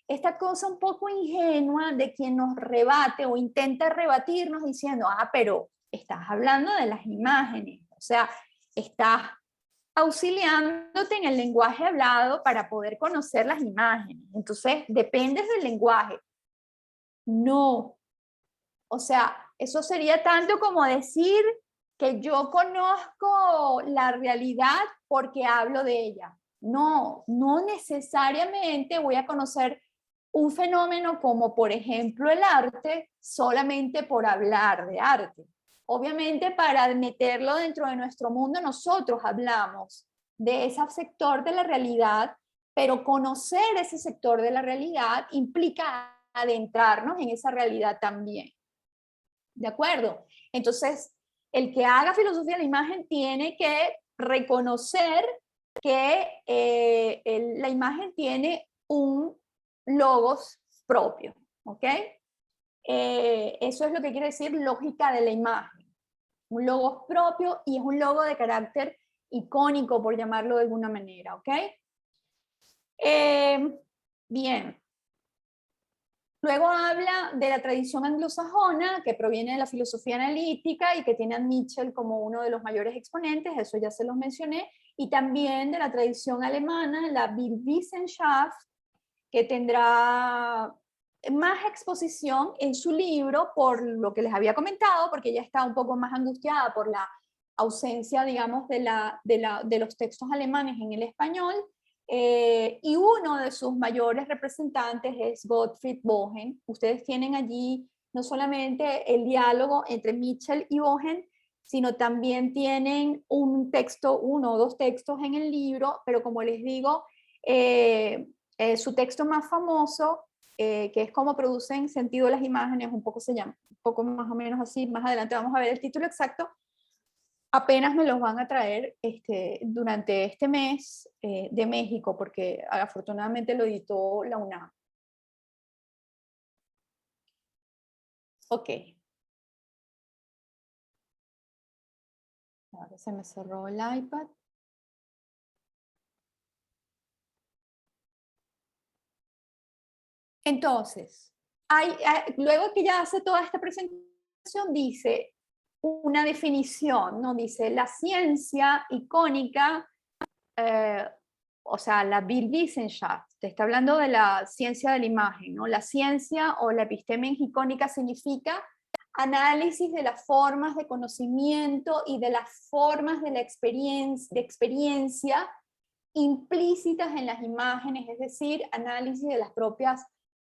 esta cosa un poco ingenua de quien nos rebate o intenta rebatirnos diciendo, pero estás hablando de las imágenes, o sea, estás auxiliándote en el lenguaje hablado para poder conocer las imágenes. Entonces, dependes del lenguaje. No. O sea, eso sería tanto como decir que yo conozco la realidad porque hablo de ella. No, no necesariamente voy a conocer un fenómeno como, por ejemplo, el arte solamente por hablar de arte. Obviamente, para meterlo dentro de nuestro mundo, nosotros hablamos de ese sector de la realidad, pero conocer ese sector de la realidad implica adentrarnos en esa realidad también. ¿De acuerdo? Entonces, el que haga filosofía de la imagen tiene que reconocer que la imagen tiene un logos propio, ¿ok? Eso es lo que quiere decir lógica de la imagen. Un logos propio y es un logo de carácter icónico, por llamarlo de alguna manera, ¿ok? Bien. Luego habla de la tradición anglosajona, que proviene de la filosofía analítica y que tiene a Mitchell como uno de los mayores exponentes, eso ya se los mencioné, y también de la tradición alemana, la Bildwissenschaft, que tendrá más exposición en su libro por lo que les había comentado, porque ella está un poco más angustiada por la ausencia, digamos, de los textos alemanes en el español, y uno de sus mayores representantes es Gottfried Bohen. Ustedes tienen allí no solamente el diálogo entre Mitchell y Bohen, sino también tienen un texto, uno o dos textos en el libro, pero como les digo, su texto más famoso, que es cómo producen sentido las imágenes, un poco se llama, un poco más o menos así, más adelante vamos a ver el título exacto, apenas me los van a traer durante este mes de México, porque afortunadamente lo editó la UNAM. Ok. Ahora se me cerró el iPad. Entonces, luego que ya hace toda esta presentación, dice una definición, ¿no? Dice la ciencia icónica, o sea, la Bildwissenschaft, te está hablando de la ciencia de la imagen, ¿no? La ciencia o la episteme icónica significa análisis de las formas de conocimiento y de las formas de la experiencia implícitas en las imágenes, es decir, análisis de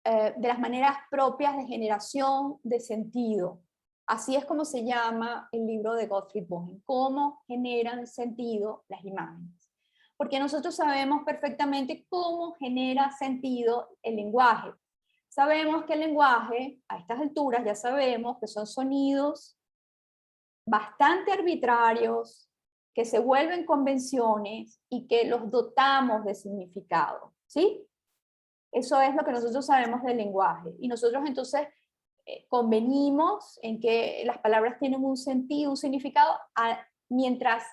de las maneras propias de generación de sentido. Así es como se llama el libro de Gottfried Bohen, cómo generan sentido las imágenes. Porque nosotros sabemos perfectamente cómo genera sentido el lenguaje. Sabemos que el lenguaje, a estas alturas ya sabemos que son sonidos bastante arbitrarios, que se vuelven convenciones y que los dotamos de significado, ¿sí? Eso es lo que nosotros sabemos del lenguaje. Y nosotros entonces convenimos en que las palabras tienen un sentido, un significado, mientras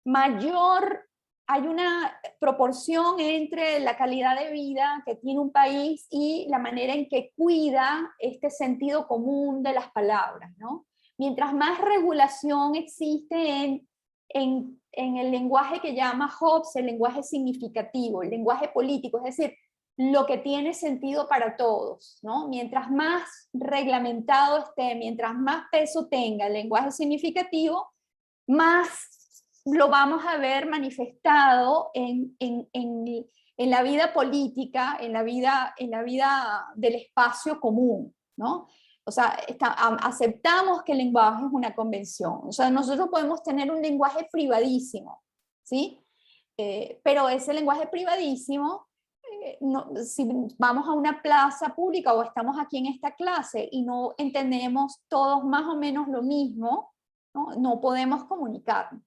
mayor hay una proporción entre la calidad de vida que tiene un país y la manera en que cuida este sentido común de las palabras, ¿no? Mientras más regulación existe en el lenguaje que llama Hobbes, el lenguaje significativo, el lenguaje político, es decir, lo que tiene sentido para todos, ¿no? Mientras más reglamentado esté, mientras más peso tenga el lenguaje significativo, más lo vamos a ver manifestado en la vida política, en la vida del espacio común, ¿no? O sea, aceptamos que el lenguaje es una convención. O sea, nosotros podemos tener un lenguaje privadísimo, ¿sí? Pero ese lenguaje privadísimo, si vamos a una plaza pública o estamos aquí en esta clase y no entendemos todos más o menos lo mismo, no podemos comunicarnos.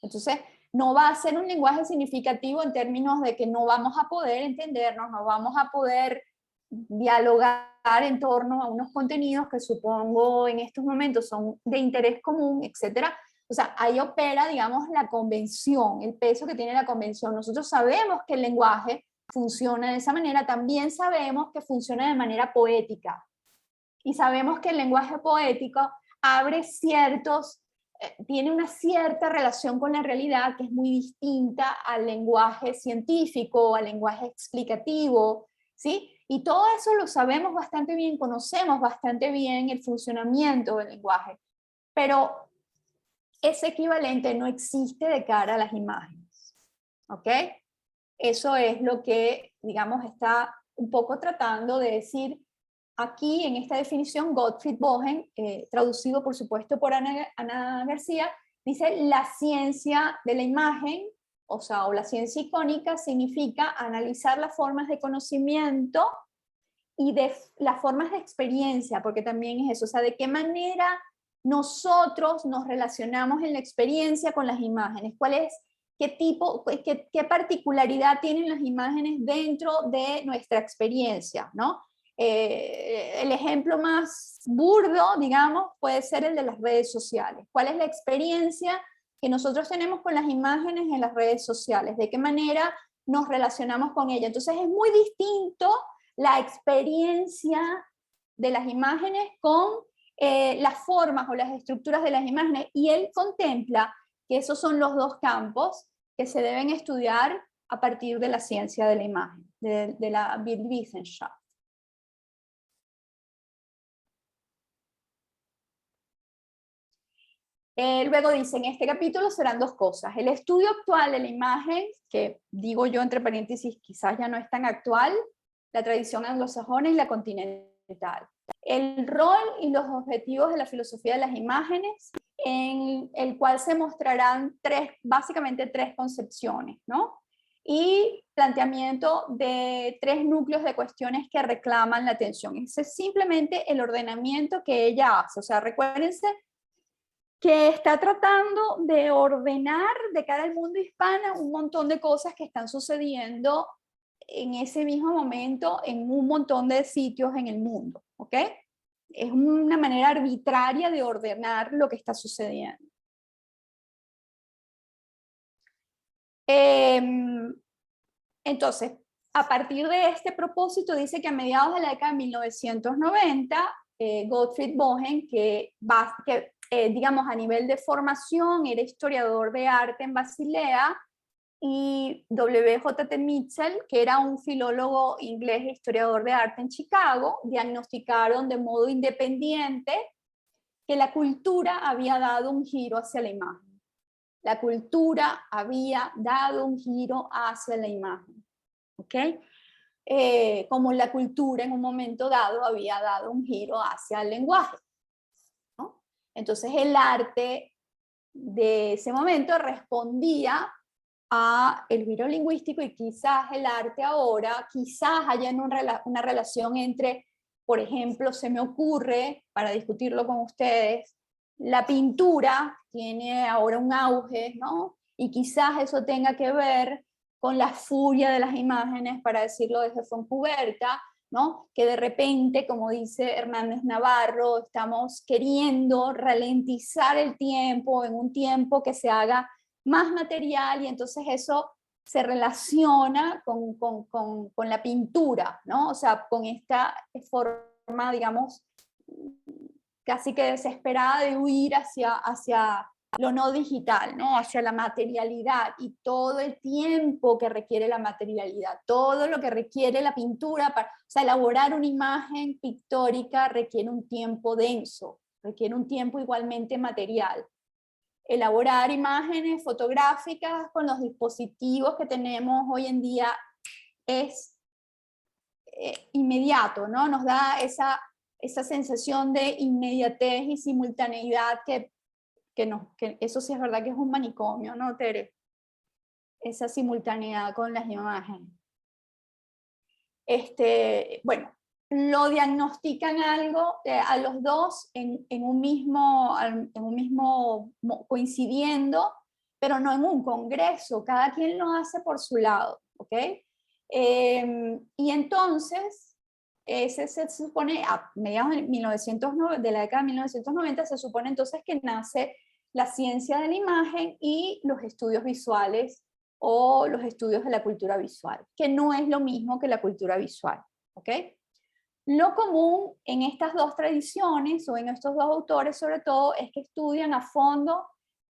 Entonces, no va a ser un lenguaje significativo en términos de que no vamos a poder entendernos, no vamos a poder dialogar en torno a unos contenidos que supongo en estos momentos son de interés común, etc. O sea, ahí opera, digamos, la convención, el peso que tiene la convención. Nosotros sabemos que el lenguaje funciona de esa manera, también sabemos que funciona de manera poética. Y sabemos que el lenguaje poético abre tiene una cierta relación con la realidad que es muy distinta al lenguaje científico, al lenguaje explicativo, ¿sí? Y todo eso lo sabemos bastante bien, conocemos bastante bien el funcionamiento del lenguaje, pero ese equivalente no existe de cara a las imágenes, ¿ok? Eso es lo que, digamos, está un poco tratando de decir aquí en esta definición Gottfried Bohen, traducido por supuesto por Ana García, dice la ciencia de la imagen, o sea, o la ciencia icónica significa analizar las formas de conocimiento y de las formas de experiencia, porque también es eso, o sea, de qué manera nosotros nos relacionamos en la experiencia con las imágenes, qué particularidad tienen las imágenes dentro de nuestra experiencia, ¿no? El ejemplo más burdo, digamos, puede ser el de las redes sociales. ¿Cuál es la experiencia que nosotros tenemos con las imágenes en las redes sociales? ¿De qué manera nos relacionamos con ellas? Entonces es muy distinto la experiencia de las imágenes con las formas o las estructuras de las imágenes, y él contempla que esos son los dos campos que se deben estudiar a partir de la ciencia de la imagen, de la Bildwissenschaft. Luego dice, en este capítulo serán dos cosas. El estudio actual de la imagen, que digo yo entre paréntesis, quizás ya no es tan actual, la tradición anglosajona y la continental. El rol y los objetivos de la filosofía de las imágenes, en el cual se mostrarán básicamente tres concepciones, ¿no? Y planteamiento de tres núcleos de cuestiones que reclaman la atención. Ese es simplemente el ordenamiento que ella hace. O sea, recuérdense que está tratando de ordenar de cara al mundo hispano un montón de cosas que están sucediendo en ese mismo momento en un montón de sitios en el mundo, ¿ok? Es una manera arbitraria de ordenar lo que está sucediendo. Entonces, a partir de este propósito, dice que a mediados de la década de 1990, Gottfried Bohen, digamos a nivel de formación era historiador de arte en Basilea, y W.J.T. Mitchell, que era un filólogo inglés e historiador de arte en Chicago, diagnosticaron de modo independiente que la cultura había dado un giro hacia la imagen. La cultura había dado un giro hacia la imagen. ¿Ok? Como la cultura en un momento dado había dado un giro hacia el lenguaje, ¿no? Entonces el arte de ese momento respondía a el giro lingüístico, y quizás el arte ahora, quizás haya una relación entre, por ejemplo, se me ocurre, para discutirlo con ustedes, la pintura tiene ahora un auge, ¿no? Y quizás eso tenga que ver con la furia de las imágenes, para decirlo desde Fontcuberta, ¿no? Que de repente, como dice Hernández Navarro, estamos queriendo ralentizar el tiempo, en un tiempo que se haga más material, y entonces eso se relaciona con la pintura, ¿no? O sea, con esta forma, digamos, casi que desesperada de huir hacia lo no digital, ¿no? Hacia la materialidad, y todo el tiempo que requiere la materialidad, todo lo que requiere la pintura, o sea, elaborar una imagen pictórica requiere un tiempo denso, requiere un tiempo igualmente material. Elaborar imágenes fotográficas con los dispositivos que tenemos hoy en día es inmediato, ¿no? Nos da esa sensación de inmediatez y simultaneidad que eso sí es verdad que es un manicomio, ¿no, Tere? Esa simultaneidad con las imágenes. Bueno, lo diagnostican algo a los dos en un mismo coincidiendo, pero no en un congreso, cada quien lo hace por su lado, ¿ok? Y entonces, se supone, a mediados de 1909, de la década de 1990, se supone entonces que nace la ciencia de la imagen y los estudios visuales, o los estudios de la cultura visual, que no es lo mismo que la cultura visual, ¿ok? Lo común en estas dos tradiciones, o en estos dos autores sobre todo, es que estudian a fondo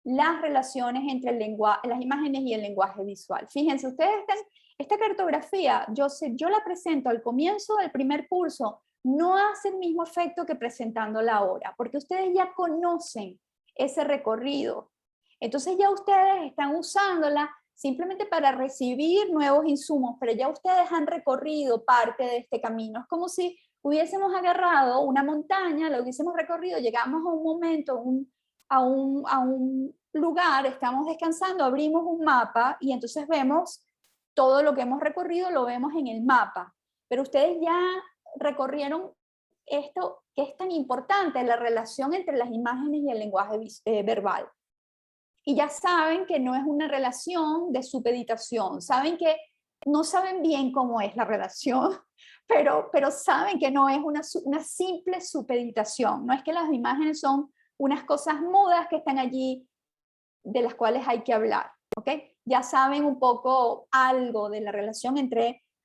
las relaciones entre las imágenes y el lenguaje visual. Fíjense, ustedes esta cartografía, yo la presento al comienzo del primer curso, no hace el mismo efecto que presentándola ahora, porque ustedes ya conocen ese recorrido. Entonces ya ustedes están usándola simplemente para recibir nuevos insumos, pero ya ustedes han recorrido parte de este camino. Es como si hubiésemos agarrado una montaña, lo hubiésemos recorrido, llegamos a un momento, a un lugar, estamos descansando, abrimos un mapa y entonces vemos todo lo que hemos recorrido, lo vemos en el mapa. Pero ustedes ya recorrieron esto que es tan importante, la relación entre las imágenes y el lenguaje verbal. Y ya saben que no es una relación de supeditación, saben que no saben bien cómo es la relación, pero saben que no es una simple supeditación, no es que las imágenes son unas cosas mudas que están allí de las cuales hay que hablar, ¿ok? Ya saben un poco algo de la relación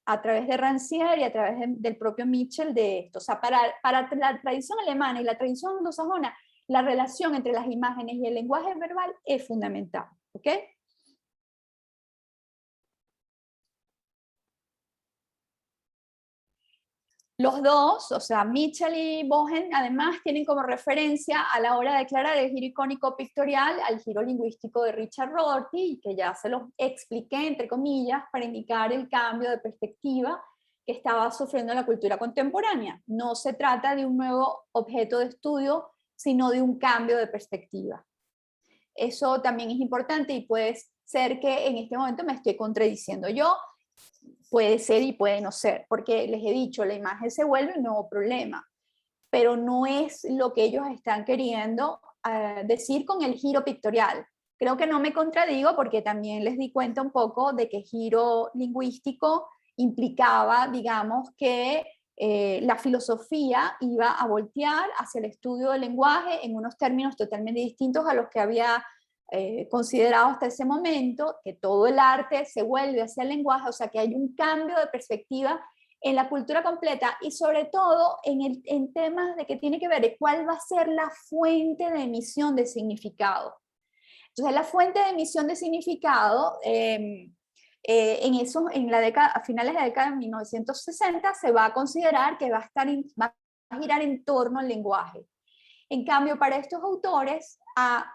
a través de Rancière y a través del propio Mitchell de esto. O sea, para la tradición alemana y la tradición anglosajona, la relación entre las imágenes y el lenguaje verbal es fundamental, ¿ok? Los dos, o sea, Mitchell y Bohen, además tienen como referencia a la hora de declarar el giro icónico pictorial al giro lingüístico de Richard Rorty, que ya se los expliqué, entre comillas, para indicar el cambio de perspectiva que estaba sufriendo la cultura contemporánea. No se trata de un nuevo objeto de estudio, sino de un cambio de perspectiva. Eso también es importante y puede ser que en este momento me estoy contradiciendo yo. Puede ser y puede no ser, porque les he dicho, la imagen se vuelve un nuevo problema, pero no es lo que ellos están queriendo decir con el giro pictorial. Creo que no me contradigo porque también les di cuenta un poco de que giro lingüístico implicaba, digamos, que la filosofía iba a voltear hacia el estudio del lenguaje en unos términos totalmente distintos a los que había considerado hasta ese momento, que todo el arte se vuelve hacia el lenguaje, o sea que hay un cambio de perspectiva en la cultura completa y sobre todo en temas de que tiene que ver de cuál va a ser la fuente de emisión de significado. Entonces la fuente de emisión de significado en la década, a finales de la década de 1960 se va a considerar que va a girar en torno al lenguaje. En cambio, para estos autores, a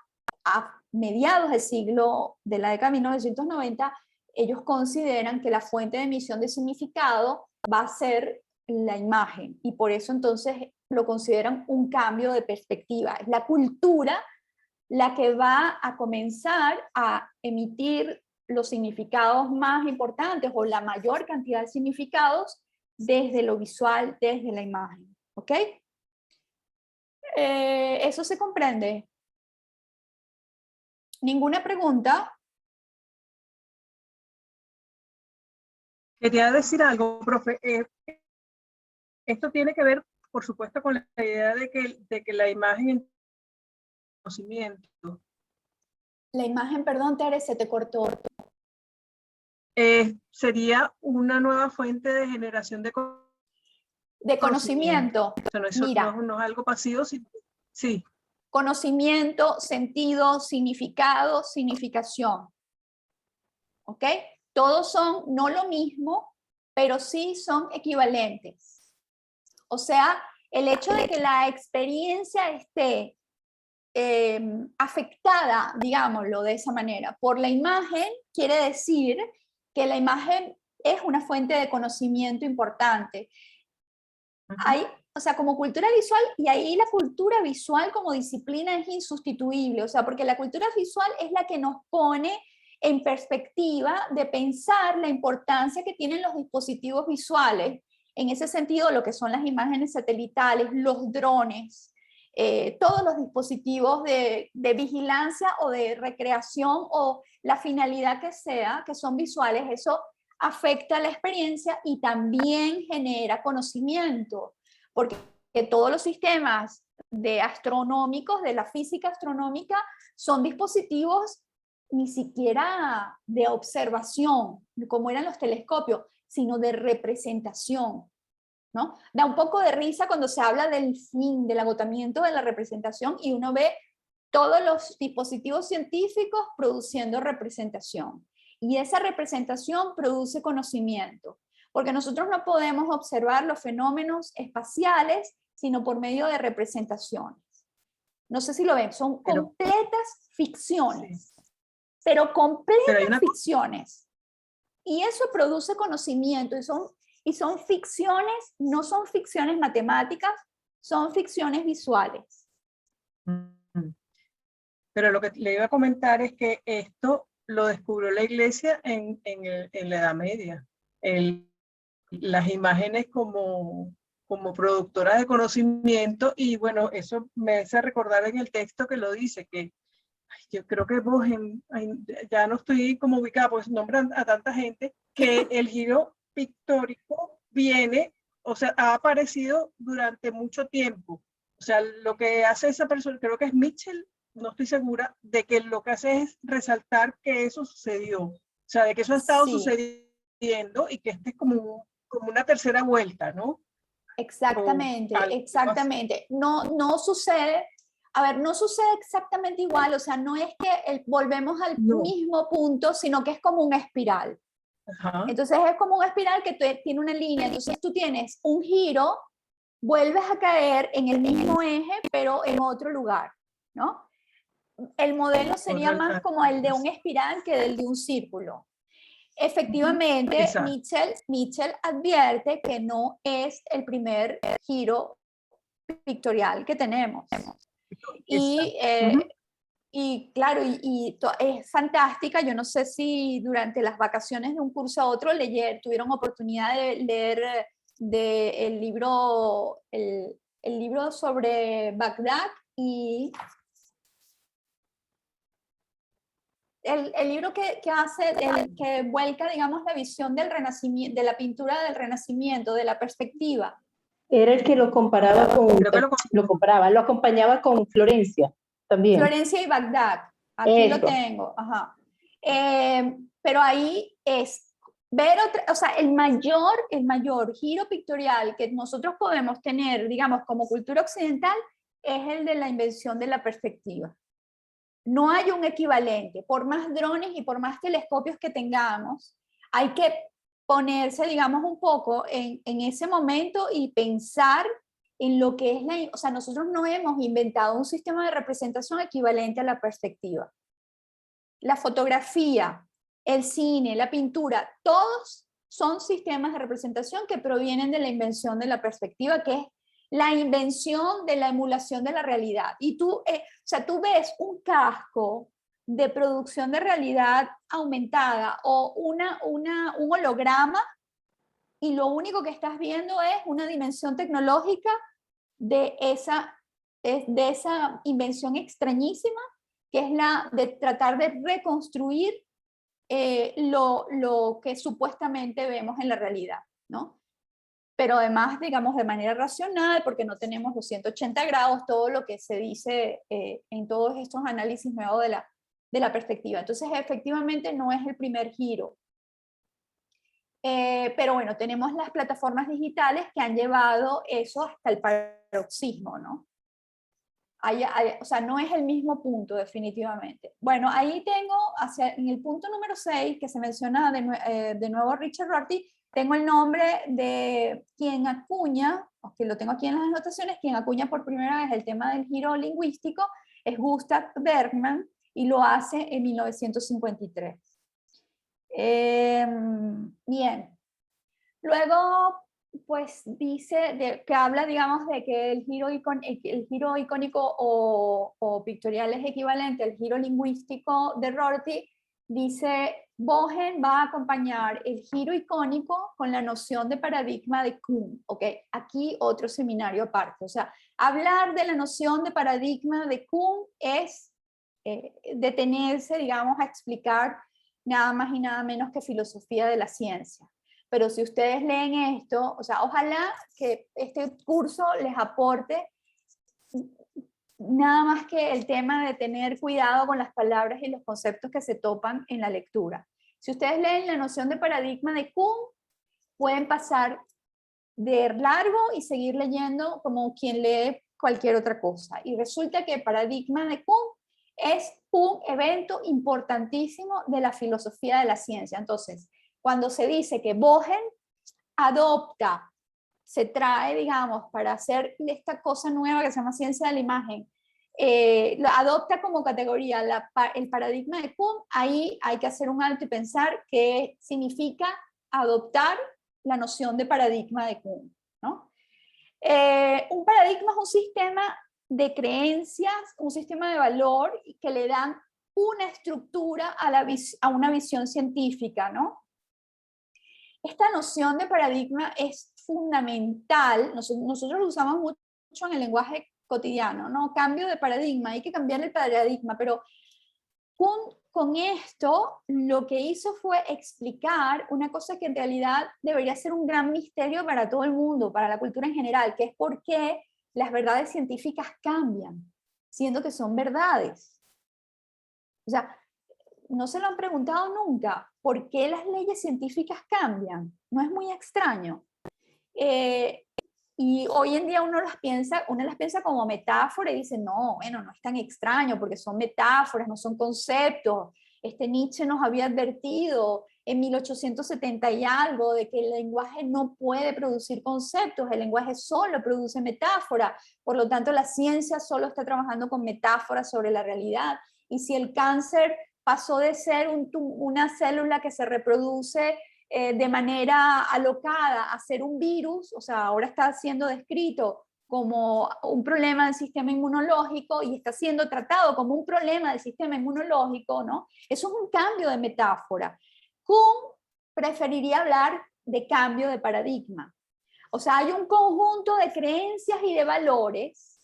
mediados del siglo, de la década de 1990, ellos consideran que la fuente de emisión de significado va a ser la imagen, y por eso entonces lo consideran un cambio de perspectiva. Es la cultura la que va a comenzar a emitir los significados más importantes o la mayor cantidad de significados desde lo visual, desde la imagen. ¿Ok? ¿Eso se comprende? ¿Ninguna pregunta? Quería decir algo, profe. Esto tiene que ver, por supuesto, con la idea de que la imagen es conocimiento. La imagen, perdón, Tere, se te cortó. Sería una nueva fuente de generación de conocimiento. O sea, no es, Mira, no es algo pasivo, sino, sí. Conocimiento, sentido, significado, significación. ¿Ok? Todos son no lo mismo, pero sí son equivalentes. O sea, el hecho de que la experiencia esté afectada, digámoslo de esa manera, por la imagen, quiere decir que la imagen es una fuente de conocimiento importante. Hay, o sea, como cultura visual, y ahí la cultura visual como disciplina es insustituible, o sea, porque la cultura visual es la que nos pone en perspectiva de pensar la importancia que tienen los dispositivos visuales, en ese sentido lo que son las imágenes satelitales, los drones, todos los dispositivos de vigilancia o de recreación o la finalidad que sea, que son visuales, eso afecta la experiencia y también genera conocimiento, porque todos los sistemas astronómicos, de la física astronómica, son dispositivos ni siquiera de observación, como eran los telescopios, sino de representación, ¿no? Da un poco de risa cuando se habla del fin, del agotamiento de la representación, y uno ve todos los dispositivos científicos produciendo representación. Y esa representación produce conocimiento, porque nosotros no podemos observar los fenómenos espaciales, sino por medio de representaciones. No sé si lo ven, son completas ficciones, pero completas ficciones. Y eso produce conocimiento, y son ficciones, no son ficciones matemáticas, son ficciones visuales. Pero lo que le iba a comentar es que esto lo descubrió la Iglesia en la Edad Media. Las imágenes como productoras de conocimiento, y bueno, eso me hace recordar en el texto que lo dice, que yo creo que vos, ya no estoy como ubicada, pues nombran a tanta gente, que el giro pictórico viene, o sea, ha aparecido durante mucho tiempo. O sea, lo que hace esa persona, creo que es Mitchell, no estoy segura, de que lo que hace es resaltar que eso sucedió. O sea, de que eso ha estado sucediendo y que este es como una tercera vuelta, ¿no? Exactamente, exactamente. No sucede, a ver, no sucede exactamente igual, o sea, no es que volvemos al mismo punto, sino que es como una espiral. Ajá. Entonces es como una espiral que tiene una línea, entonces tú tienes un giro, vuelves a caer en el mismo eje, pero en otro lugar, ¿no? El modelo sería más como el de un espiral que el de un círculo. Efectivamente, Exacto. Mitchell advierte que no es el primer giro pictorial que tenemos. Y, claro, es fantástica. Yo no sé si durante las vacaciones de un curso a otro tuvieron oportunidad de leer el libro sobre Bagdad y el libro que vuelca, digamos, la visión del Renacimiento, de la pintura del Renacimiento, de la perspectiva. Era el que lo comparaba lo acompañaba con Florencia también. Florencia y Bagdad, aquí lo tengo, ajá. Pero ahí es ver o sea, el mayor giro pictorial que nosotros podemos tener, digamos, como cultura occidental, es el de la invención de la perspectiva. No hay un equivalente. Por más drones y por más telescopios que tengamos, hay que ponerse, digamos, un poco en ese momento y pensar en lo que es o sea, nosotros no hemos inventado un sistema de representación equivalente a la perspectiva. La fotografía, el cine, la pintura, todos son sistemas de representación que provienen de la invención de la perspectiva, que es la invención de la emulación de la realidad. Y tú ves un casco de producción de realidad aumentada o un holograma y lo único que estás viendo es una dimensión tecnológica de esa invención extrañísima, que es la de tratar de reconstruir lo que supuestamente vemos en la realidad, ¿no? Pero además, digamos, de manera racional, porque no tenemos los 180 grados, todo lo que se dice en todos estos análisis nuevos de la perspectiva. Entonces, efectivamente, no es el primer giro. Pero bueno, tenemos las plataformas digitales que han llevado eso hasta el paroxismo, ¿no? O sea, no es el mismo punto, definitivamente. Bueno, ahí tengo, en el punto número 6, que se menciona de nuevo Richard Rorty, tengo el nombre de quien acuña, que lo tengo aquí en las anotaciones, quien acuña por primera vez el tema del giro lingüístico, es Gustav Bergman, y lo hace en 1953. Bien. Luego, pues dice, que habla, digamos, de que el giro icónico o pictorial es equivalente al giro lingüístico de Rorty. Dice, Bogen va a acompañar el giro icónico con la noción de paradigma de Kuhn. ¿Ok? Aquí otro seminario aparte. O sea, hablar de la noción de paradigma de Kuhn es detenerse, digamos, a explicar nada más y nada menos que filosofía de la ciencia. Pero si ustedes leen esto, o sea, ojalá que este curso les aporte nada más que el tema de tener cuidado con las palabras y los conceptos que se topan en la lectura. Si ustedes leen la noción de paradigma de Kuhn, pueden pasar de largo y seguir leyendo como quien lee cualquier otra cosa. Y resulta que el paradigma de Kuhn es un evento importantísimo de la filosofía de la ciencia. Entonces, cuando se dice que Bogen adopta, se trae, digamos, para hacer esta cosa nueva que se llama ciencia de la imagen, adopta como categoría el paradigma de Kuhn, ahí hay que hacer un alto y pensar qué significa adoptar la noción de paradigma de Kuhn, ¿no? Un paradigma es un sistema de creencias, un sistema de valor que le dan una estructura a una visión científica, ¿no? Esta noción de paradigma es fundamental, nosotros lo usamos mucho en el lenguaje cotidiano, ¿no? Cambio de paradigma, hay que cambiar el paradigma, pero con esto lo que hizo fue explicar una cosa que en realidad debería ser un gran misterio para todo el mundo, para la cultura en general, que es por qué las verdades científicas cambian, siendo que son verdades. O sea, no se lo han preguntado nunca, ¿por qué las leyes científicas cambian? No es muy extraño. Y hoy en día uno las piensa como metáfora y dice, no, bueno, no es tan extraño porque son metáforas, no son conceptos. Nietzsche nos había advertido en 1870 y algo de que el lenguaje no puede producir conceptos, el lenguaje solo produce metáfora, por lo tanto la ciencia solo está trabajando con metáforas sobre la realidad. Y si el cáncer pasó de ser una célula que se reproduce de manera alocada a ser un virus, o sea, ahora está siendo descrito como un problema del sistema inmunológico y está siendo tratado como un problema del sistema inmunológico, ¿no? Eso es un cambio de metáfora. Kuhn preferiría hablar de cambio de paradigma. O sea, hay un conjunto de creencias y de valores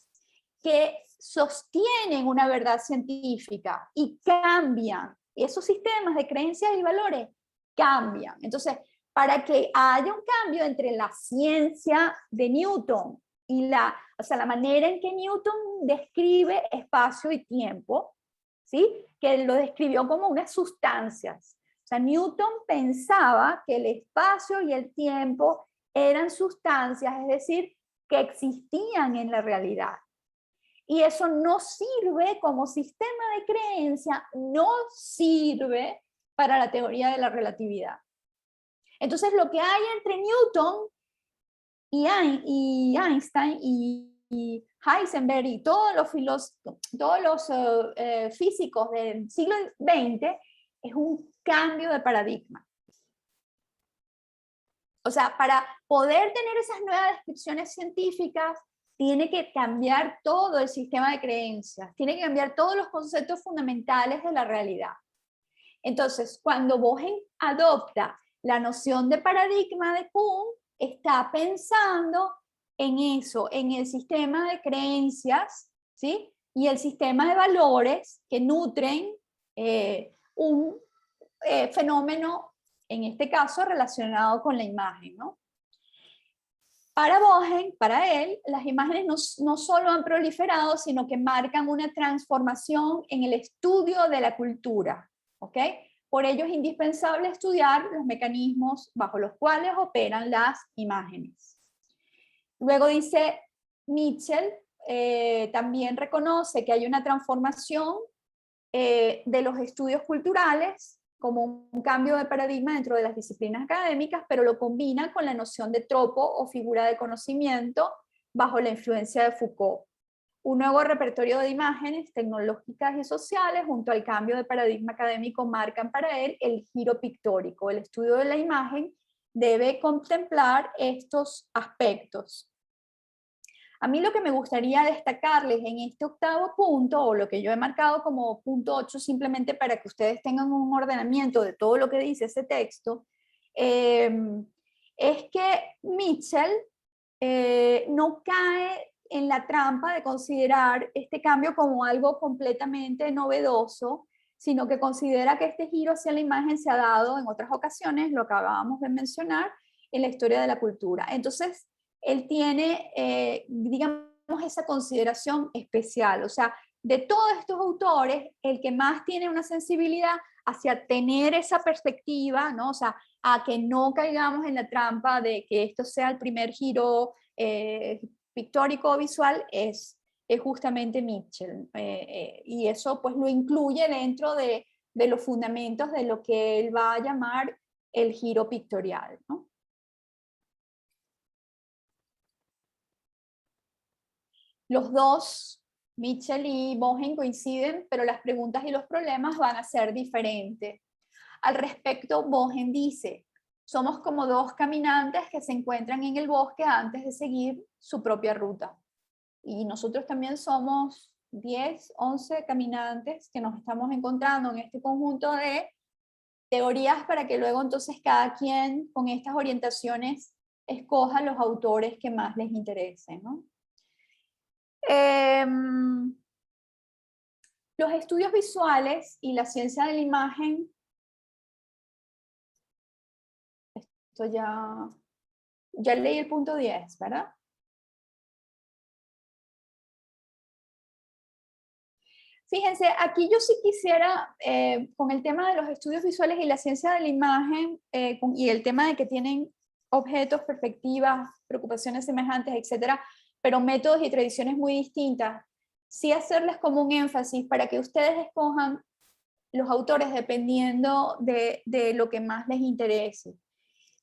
que sostienen una verdad científica y cambian. Esos sistemas de creencias y valores cambian. Entonces, para que haya un cambio entre la ciencia de Newton y la manera en que Newton describe espacio y tiempo, ¿sí? Que lo describió como unas sustancias. O sea, Newton pensaba que el espacio y el tiempo eran sustancias, es decir, que existían en la realidad. Y eso no sirve como sistema de creencia, no sirve para la teoría de la relatividad. Entonces, lo que hay entre Newton y Einstein y Heisenberg y todos los físicos del siglo XX es un cambio de paradigma. O sea, para poder tener esas nuevas descripciones científicas, tiene que cambiar todo el sistema de creencias, tiene que cambiar todos los conceptos fundamentales de la realidad. Entonces, cuando Bohem adopta la noción de paradigma de Kuhn, está pensando en eso, en el sistema de creencias, ¿sí? Y el sistema de valores que nutren un fenómeno, en este caso, relacionado con la imagen, ¿no? Para Bohem, para él, las imágenes no solo han proliferado, sino que marcan una transformación en el estudio de la cultura, ¿ok? Por ello es indispensable estudiar los mecanismos bajo los cuales operan las imágenes. Luego dice Mitchell, también reconoce que hay una transformación de los estudios culturales como un cambio de paradigma dentro de las disciplinas académicas, pero lo combina con la noción de tropo o figura de conocimiento bajo la influencia de Foucault. Un nuevo repertorio de imágenes tecnológicas y sociales junto al cambio de paradigma académico marcan para él el giro pictórico. El estudio de la imagen debe contemplar estos aspectos. A mí lo que me gustaría destacarles en este octavo punto, o lo que yo he marcado como punto 8, simplemente para que ustedes tengan un ordenamiento de todo lo que dice ese texto, es que Mitchell no cae en la trampa de considerar este cambio como algo completamente novedoso, sino que considera que este giro hacia la imagen se ha dado en otras ocasiones, lo acabábamos de mencionar, en la historia de la cultura. Entonces, él tiene, digamos, esa consideración especial. O sea, de todos estos autores, el que más tiene una sensibilidad hacia tener esa perspectiva, ¿no? O sea, a que no caigamos en la trampa de que esto sea el primer giro pictórico o visual, es justamente Mitchell. Y eso pues lo incluye dentro de los fundamentos de lo que él va a llamar el giro pictorial, ¿no? Los dos, Mitchell y Bohem, coinciden, pero las preguntas y los problemas van a ser diferentes. Al respecto, Bohem dice, somos como dos caminantes que se encuentran en el bosque antes de seguir su propia ruta. Y nosotros también somos 10, 11 caminantes que nos estamos encontrando en este conjunto de teorías para que luego entonces cada quien con estas orientaciones escoja los autores que más les interesen, ¿no? Los estudios visuales y la ciencia de la imagen, esto ya leí el punto 10, ¿verdad? Fíjense, aquí yo sí quisiera, con el tema de los estudios visuales y la ciencia de la imagen, y el tema de que tienen objetos, perspectivas, preocupaciones semejantes, etcétera, pero métodos y tradiciones muy distintas, sí hacerles como un énfasis para que ustedes escojan los autores dependiendo de lo que más les interese.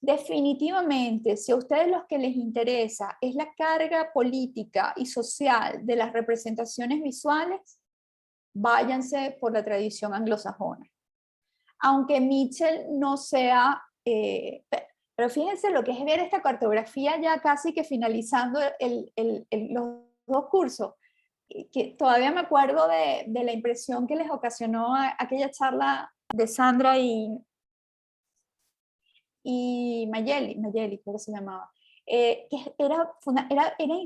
Definitivamente, si a ustedes lo que les interesa es la carga política y social de las representaciones visuales, váyanse por la tradición anglosajona. Aunque Mitchell no sea, pero fíjense lo que es ver esta cartografía ya casi que finalizando los dos cursos, que todavía me acuerdo de la impresión que les ocasionó aquella charla de Sandra y Mayeli creo que se llamaba, que era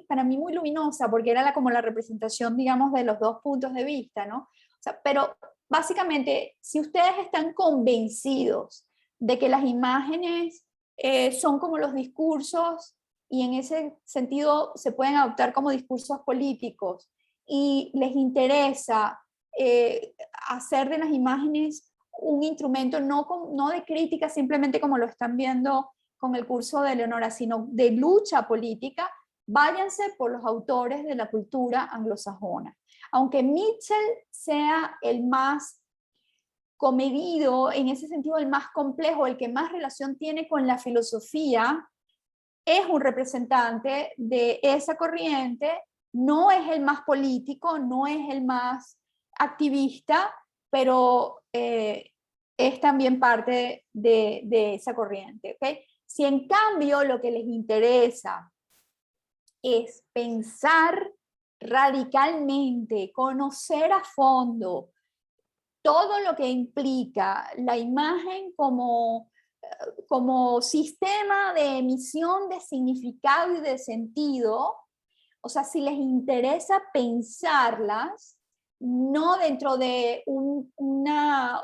para mí muy luminosa porque era como la representación, digamos, de los dos puntos de vista, ¿no? O sea, pero básicamente, si ustedes están convencidos de que las imágenes son como los discursos y en ese sentido se pueden adoptar como discursos políticos y les interesa hacer de las imágenes un instrumento no de crítica simplemente como lo están viendo con el curso de Leonora, sino de lucha política, váyanse por los autores de la cultura anglosajona. Aunque Mitchell sea el más comedido, en ese sentido el más complejo, el que más relación tiene con la filosofía, es un representante de esa corriente, no es el más político, no es el más activista, pero es también parte de esa corriente. ¿Okay? Si en cambio lo que les interesa es pensar radicalmente, conocer a fondo todo lo que implica la imagen como sistema de emisión de significado y de sentido, o sea, si les interesa pensarlas, no dentro de un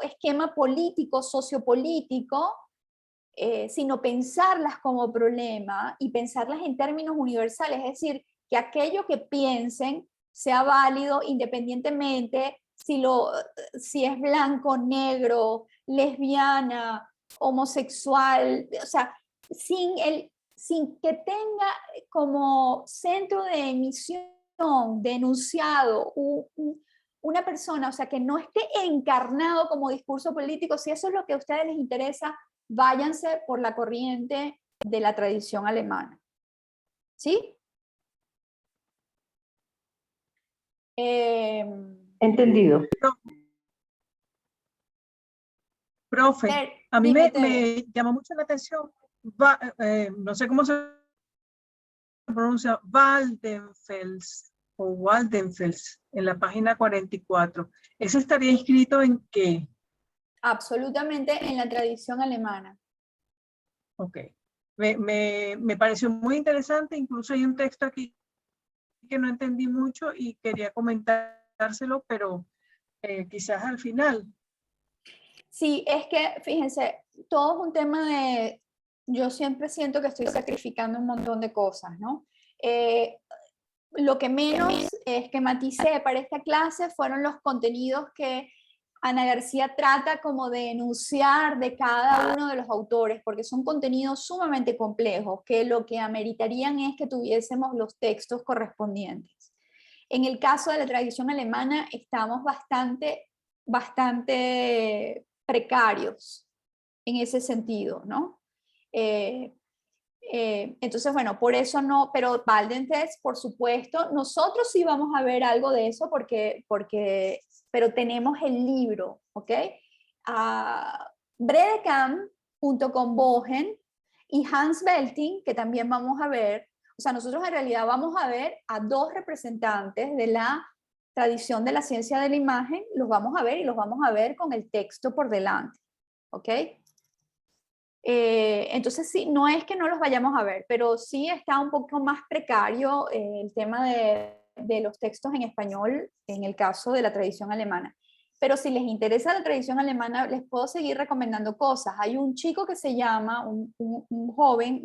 esquema político, sociopolítico, sino pensarlas como problema y pensarlas en términos universales, es decir, que aquello que piensen sea válido independientemente si es blanco, negro, lesbiana, homosexual, o sea, sin que tenga como centro de emisión, de enunciado, una persona, o sea, que no esté encarnado como discurso político. Si eso es lo que a ustedes les interesa, váyanse por la corriente de la tradición alemana. ¿Sí? Entendido. Profe, a mí Dime, me llamó mucho la atención, no sé cómo se pronuncia, Waldenfels o Waldenfels en la página 44. ¿Ese estaría inscrito en qué? absolutamente en la tradición alemana. Ok. Me pareció muy interesante, incluso hay un texto aquí que no entendí mucho y quería comentárselo, pero quizás al final. Sí, es que, fíjense, todo es un tema de, yo siempre siento que estoy sacrificando un montón de cosas, ¿no? Lo que menos esquematicé para esta clase fueron los contenidos que Ana García trata como de enunciar de cada uno de los autores, porque son contenidos sumamente complejos, que lo que ameritarían es que tuviésemos los textos correspondientes. En el caso de la tradición alemana estamos bastante precarios en ese sentido, ¿no? Entonces, bueno, por eso no, pero Waldenfels, por supuesto, nosotros sí vamos a ver algo de eso pero tenemos el libro, ¿ok? Bredekam junto con Bogen y Hans Belting, que también vamos a ver, o sea, nosotros en realidad vamos a ver a dos representantes de la tradición de la ciencia de la imagen, los vamos a ver y los vamos a ver con el texto por delante, ¿ok? Entonces sí, no es que no los vayamos a ver, pero sí está un poco más precario el tema de los textos en español en el caso de la tradición alemana. Pero si les interesa la tradición alemana, les puedo seguir recomendando cosas. Hay un chico que se llama, un joven,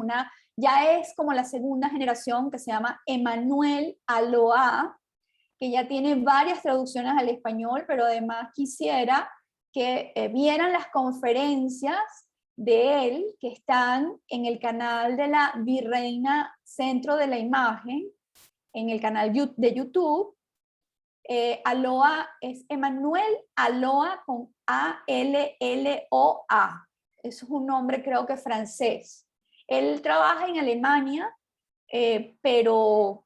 ya es como la segunda generación, que se llama Emmanuel Aloa, que ya tiene varias traducciones al español, pero además quisiera que vieran las conferencias de él que están en el canal de la Virreina Centro de la Imagen, en el canal de YouTube, Aloa es Emmanuel Aloa con A-L-L-O-A. Eso es un nombre creo que francés. Él trabaja en Alemania, pero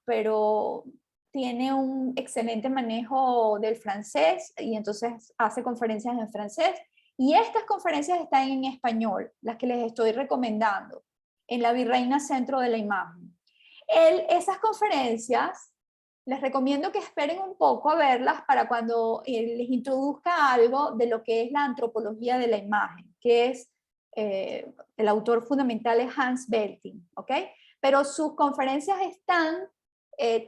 tiene un excelente manejo del francés y entonces hace conferencias en francés. Y estas conferencias están en español, las que les estoy recomendando, en la Virreina Centro de la Imagen. Esas conferencias, les recomiendo que esperen un poco a verlas para cuando les introduzca algo de lo que es la antropología de la imagen, que es, el autor fundamental es Hans Belting, ¿ok? Pero sus conferencias están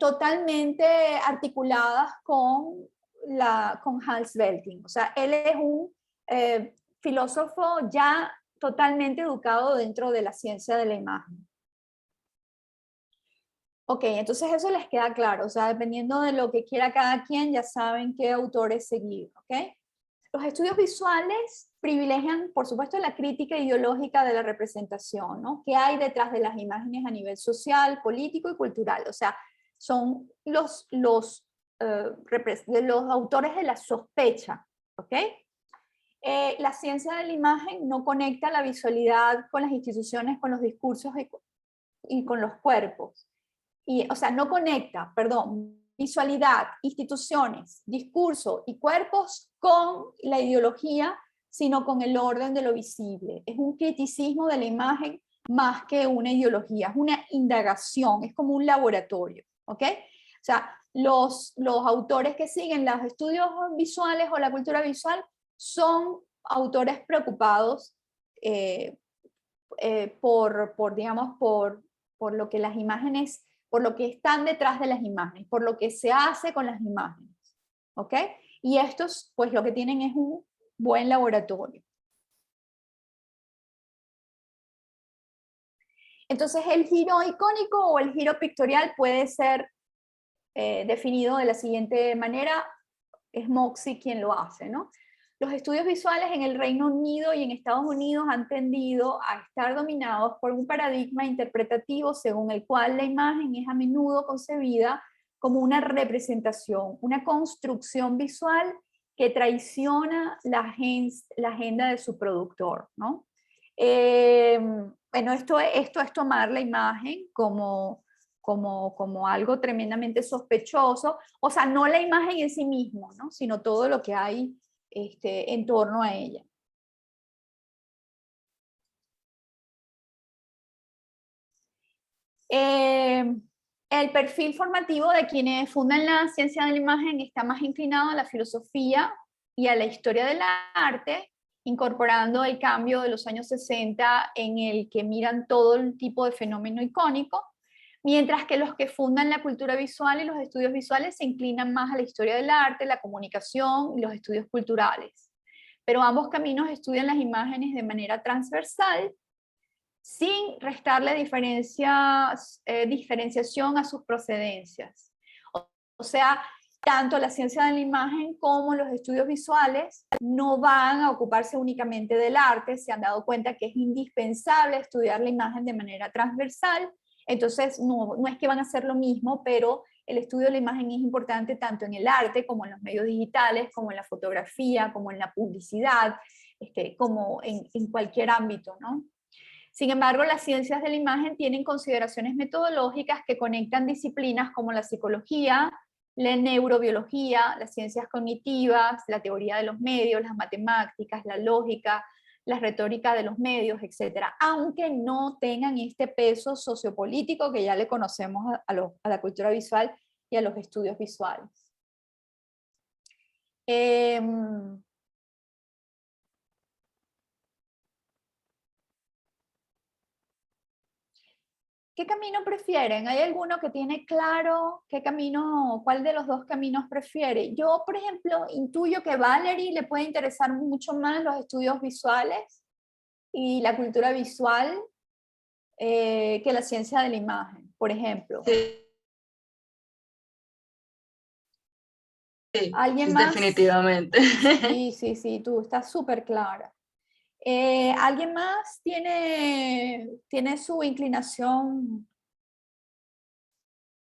totalmente articuladas con Hans Belting. O sea, él es un filósofo ya totalmente educado dentro de la ciencia de la imagen. Ok, entonces eso les queda claro, o sea, dependiendo de lo que quiera cada quien, ya saben qué autores seguir, ¿ok? Los estudios visuales privilegian, por supuesto, la crítica ideológica de la representación, ¿no? ¿Qué hay detrás de las imágenes a nivel social, político y cultural? O sea, son los autores de la sospecha, ¿ok? La ciencia de la imagen no conecta la visualidad con las instituciones, con los discursos y con los cuerpos. O sea, no conecta, perdón, visualidad, instituciones, discurso y cuerpos con la ideología, sino con el orden de lo visible. Es un criticismo de la imagen más que una ideología, es una indagación, es como un laboratorio, ¿ok? O sea, los autores que siguen los estudios visuales o la cultura visual son autores preocupados digamos, por lo que las imágenes, por lo que están detrás de las imágenes, por lo que se hace con las imágenes, ¿ok? Y estos, pues lo que tienen es un buen laboratorio. Entonces el giro icónico o el giro pictorial puede ser definido de la siguiente manera, es Moxie quien lo hace, ¿no? Los estudios visuales en el Reino Unido y en Estados Unidos han tendido a estar dominados por un paradigma interpretativo según el cual la imagen es a menudo concebida como una representación, una construcción visual que traiciona la agenda de su productor, ¿no? Bueno, esto es tomar la imagen como algo tremendamente sospechoso, o sea, no la imagen en sí mismo, ¿no? Sino todo lo que hay en torno a ella. El perfil formativo de quienes fundan la ciencia de la imagen está más inclinado a la filosofía y a la historia del arte, incorporando el cambio de los años 60 en el que miran todo el tipo de fenómeno icónico, mientras que los que fundan la cultura visual y los estudios visuales se inclinan más a la historia del arte, la comunicación y los estudios culturales. Pero ambos caminos estudian las imágenes de manera transversal, sin restarle diferenciación a sus procedencias. O sea, tanto la ciencia de la imagen como los estudios visuales no van a ocuparse únicamente del arte, se han dado cuenta que es indispensable estudiar la imagen de manera transversal, entonces no es que van a hacer lo mismo, pero el estudio de la imagen es importante tanto en el arte como en los medios digitales, como en la fotografía, como en la publicidad, como en cualquier ámbito, ¿no? Sin embargo, las ciencias de la imagen tienen consideraciones metodológicas que conectan disciplinas como la psicología, la neurobiología, las ciencias cognitivas, la teoría de los medios, las matemáticas, la lógica, la retórica de los medios, etc. Aunque no tengan este peso sociopolítico que ya le conocemos a la cultura visual y a los estudios visuales. ¿Qué camino prefieren? ¿Hay alguno que tiene claro qué camino, cuál de los dos caminos prefiere? Yo, por ejemplo, intuyo que Valerie le puede interesar mucho más los estudios visuales y la cultura visual que la ciencia de la imagen, por ejemplo. Sí, ¿Alguien más? definitivamente. Sí, tú estás súper clara. ¿Alguien más tiene su inclinación?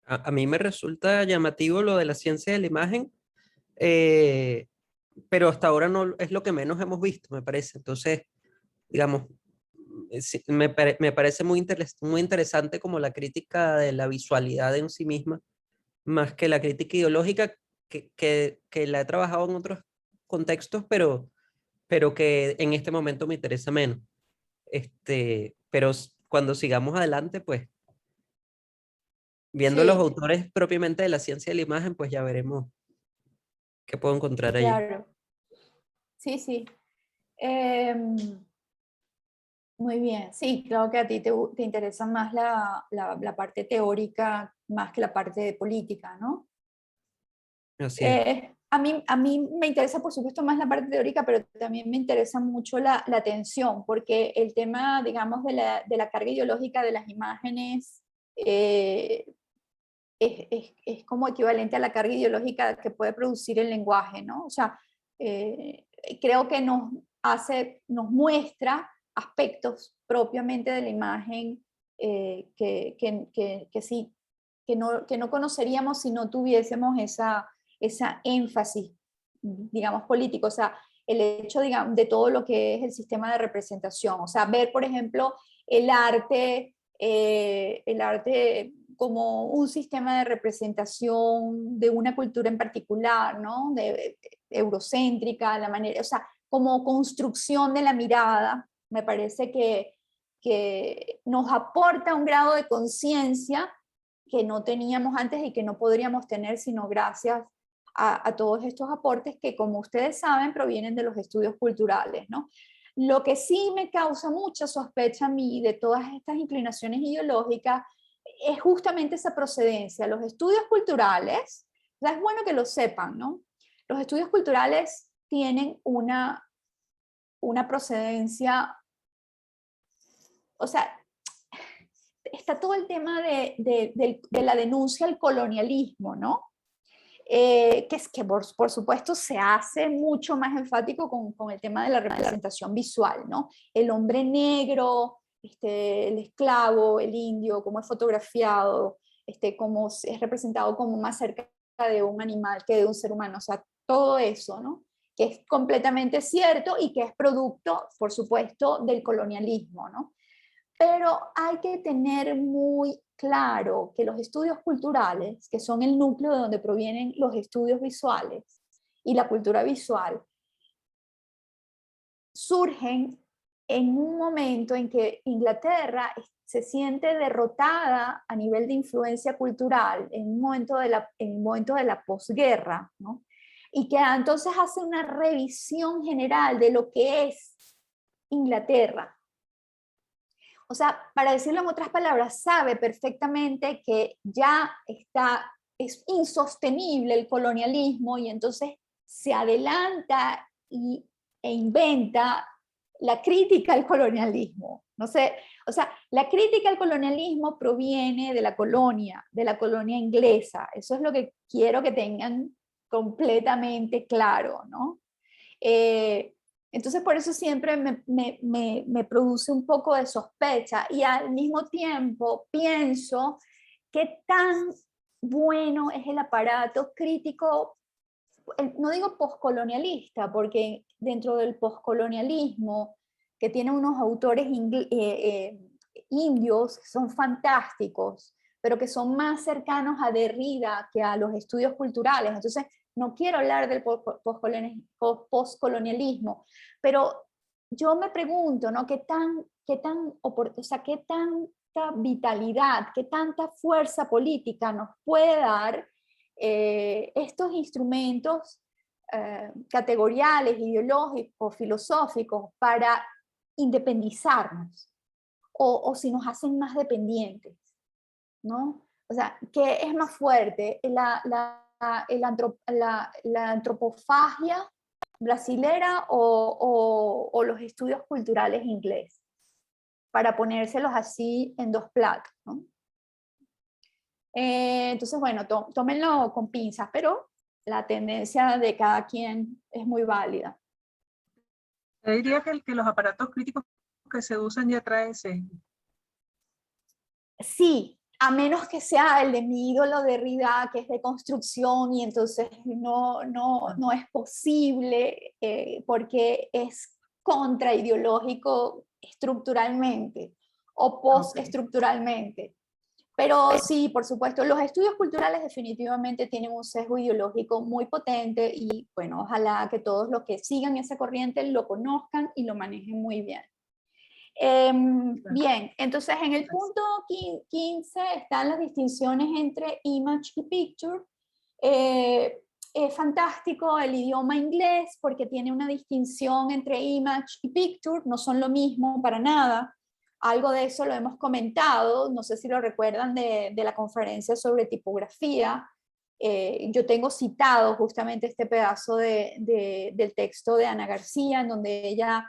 A mí me resulta llamativo lo de la ciencia de la imagen, pero hasta ahora no es lo que menos hemos visto, me parece. Entonces, digamos, sí, me parece muy interesante como la crítica de la visualidad en sí misma, más que la crítica ideológica, que la he trabajado en otros contextos, pero que en este momento me interesa menos. Pero cuando sigamos adelante, pues viendo los Sí, autores propiamente de la ciencia de la imagen, pues ya veremos qué puedo encontrar allí. claro. Sí, sí. Em, Muy bien, sí, creo que a ti te interesa más la parte teórica más que la parte política, ¿no? Así es. A mí me interesa, por supuesto, más la parte teórica, pero también me interesa mucho la atención, porque el tema, digamos, de la carga ideológica de las imágenes eh, es como equivalente a la carga ideológica que puede producir el lenguaje, ¿no? O sea, eh, creo que nos muestra aspectos propiamente de la imagen que sí, que no conoceríamos si no tuviésemos esa énfasis, digamos, político, o sea, el hecho, digamos, de todo lo que es el sistema de representación, o sea, ver, por ejemplo, el arte como un sistema de representación de una cultura en particular, ¿no? Eurocéntrica, la manera, o sea, como construcción de la mirada, me parece que nos aporta un grado de conciencia que no teníamos antes y que no podríamos tener sino gracias a todos estos aportes que, como ustedes saben, provienen de los estudios culturales, ¿no? Lo que sí me causa mucha sospecha a mí de todas estas inclinaciones ideológicas es justamente esa procedencia. Los estudios culturales, ya es bueno que lo sepan, ¿no? Los estudios culturales tienen una procedencia, o sea, está todo el tema de la denuncia al colonialismo, ¿no? Que es que por supuesto se hace mucho más enfático con el tema de la representación visual, ¿no? El hombre negro, el esclavo, el indio, cómo es fotografiado, cómo es representado como más cerca de un animal que de un ser humano, o sea, todo eso, ¿no? Que es completamente cierto y que es producto, por supuesto, del colonialismo, ¿no? Pero hay que tener muy claro que los estudios culturales, que son el núcleo de donde provienen los estudios visuales y la cultura visual, surgen en un momento en que Inglaterra se siente derrotada a nivel de influencia cultural, en un momento de la posguerra, ¿no? Y que entonces hace una revisión general de lo que es Inglaterra. O sea, para decirlo en otras palabras, sabe perfectamente que ya es insostenible el colonialismo y entonces se adelanta e inventa la crítica al colonialismo. No sé, o sea, la crítica al colonialismo proviene de la colonia inglesa. Eso es lo que quiero que tengan completamente claro, ¿no? Entonces por eso siempre me produce un poco de sospecha y al mismo tiempo pienso qué tan bueno es el aparato crítico, no digo poscolonialista, porque dentro del poscolonialismo, que tiene unos autores indios que son fantásticos, pero que son más cercanos a Derrida que a los estudios culturales. Entonces, no quiero hablar del poscolonialismo, pero yo me pregunto, ¿no? ¿Qué tanta vitalidad, qué tanta fuerza política nos puede dar estos instrumentos categoriales, ideológicos, filosóficos para independizarnos o si nos hacen más dependientes, ¿no? O sea, ¿qué es más fuerte? La antropofagia brasilera o los estudios culturales ingleses, para ponérselos así en dos platos, ¿no? Entonces, bueno, tómenlo con pinzas, pero la tendencia de cada quien es muy válida. Yo diría que los aparatos críticos que se usan ya traen sesgo. Sí, a menos que sea el de mi ídolo Derrida, que es de construcción, y entonces no es posible porque es contraideológico estructuralmente o postestructuralmente. Pero sí, por supuesto, los estudios culturales definitivamente tienen un sesgo ideológico muy potente y bueno, ojalá que todos los que sigan esa corriente lo conozcan y lo manejen muy bien. Bien, entonces en el punto 15 están las distinciones entre image y picture. Es fantástico el idioma inglés porque tiene una distinción entre image y picture, no son lo mismo para nada. Algo de eso lo hemos comentado, no sé si lo recuerdan de la conferencia sobre tipografía. Yo tengo citado justamente este pedazo del texto de Ana García, en donde ella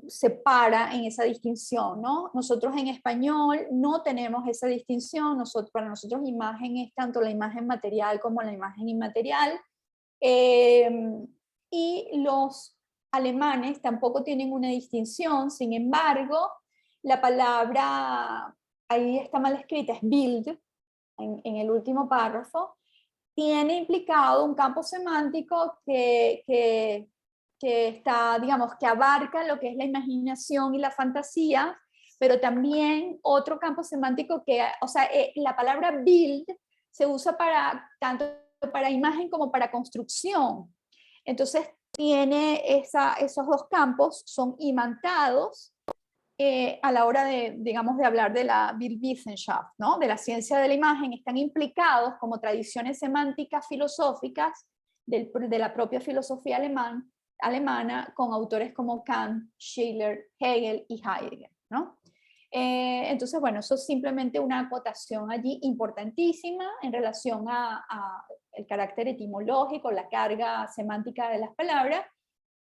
separa en esa distinción, ¿no? Nosotros en español no tenemos esa distinción, para nosotros imagen es tanto la imagen material como la imagen inmaterial, y los alemanes tampoco tienen una distinción, sin embargo, la palabra, ahí está mal escrita, es Bild, en el último párrafo, tiene implicado un campo semántico que está, digamos, que abarca lo que es la imaginación y la fantasía, pero también otro campo semántico que, o sea, la palabra build se usa tanto para imagen como para construcción. Entonces, tiene esos dos campos, son imantados a la hora de, digamos, de hablar de la Bildwissenschaft, ¿no? De la ciencia de la imagen, están implicados como tradiciones semánticas filosóficas de la propia filosofía alemana con autores como Kant, Schiller, Hegel y Heidegger, ¿no? Entonces, bueno, eso es simplemente una acotación allí importantísima en relación a el carácter etimológico, la carga semántica de las palabras,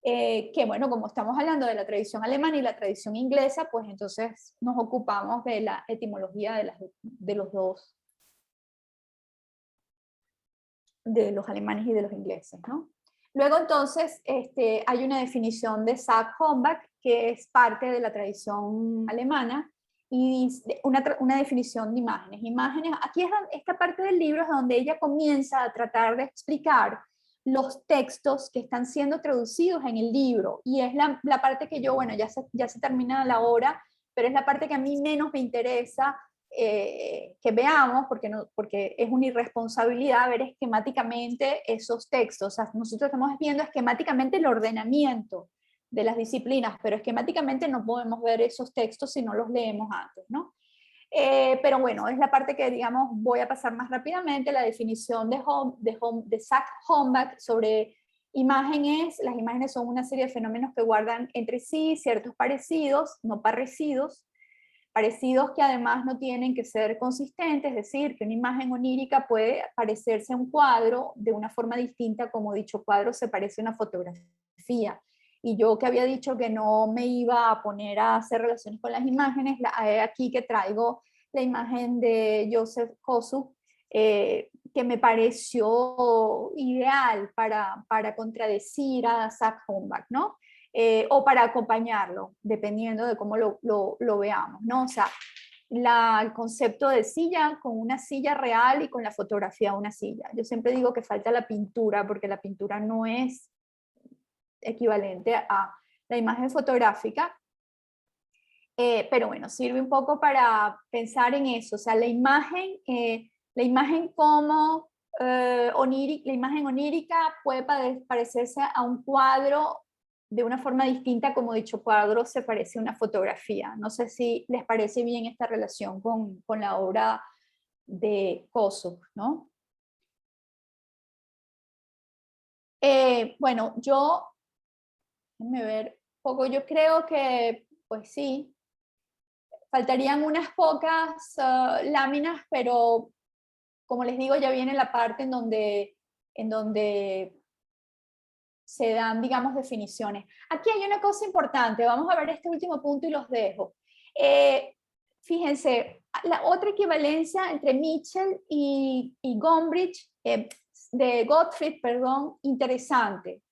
que bueno, como estamos hablando de la tradición alemana y la tradición inglesa, pues entonces nos ocupamos de la etimología de los dos, de los alemanes y de los ingleses, ¿no? Luego entonces hay una definición de Sack-Hombach, que es parte de la tradición alemana, y una definición de imágenes. Aquí es esta parte del libro es donde ella comienza a tratar de explicar los textos que están siendo traducidos en el libro, y es la parte que yo, bueno, ya se termina la hora, pero es la parte que a mí menos me interesa que veamos, porque es una irresponsabilidad ver esquemáticamente esos textos. O sea, nosotros estamos viendo esquemáticamente el ordenamiento de las disciplinas, pero esquemáticamente no podemos ver esos textos si no los leemos antes, ¿no? Pero bueno, es la parte que, digamos, voy a pasar más rápidamente. La definición de Sack-Hombach sobre imágenes. Las imágenes son una serie de fenómenos que guardan entre sí ciertos parecidos, no parecidos que además no tienen que ser consistentes, es decir, que una imagen onírica puede parecerse a un cuadro de una forma distinta como dicho cuadro se parece a una fotografía. Y yo que había dicho que no me iba a poner a hacer relaciones con las imágenes, aquí que traigo la imagen de Joseph Kosuth, que me pareció ideal para contradecir a Sack-Hombach, ¿no? O para acompañarlo, dependiendo de cómo lo veamos, ¿no? O sea, el concepto de silla con una silla real y con la fotografía de una silla. Yo siempre digo que falta la pintura, porque la pintura no es equivalente a la imagen fotográfica, pero bueno, sirve un poco para pensar en eso, o sea, la imagen como la imagen onírica puede parecerse a un cuadro de una forma distinta como dicho cuadro se parece a una fotografía. No sé si les parece bien esta relación con la obra de Kosuth, ¿no? Bueno, déjenme ver un poco, yo creo que, pues sí, faltarían unas pocas láminas, pero como les digo, ya viene la parte en donde se dan, digamos, definiciones. Aquí hay una cosa importante, vamos a ver este último punto y los dejo. Fíjense, la otra equivalencia entre Mitchell y Gombrich, de Gottfried, perdón, interesante.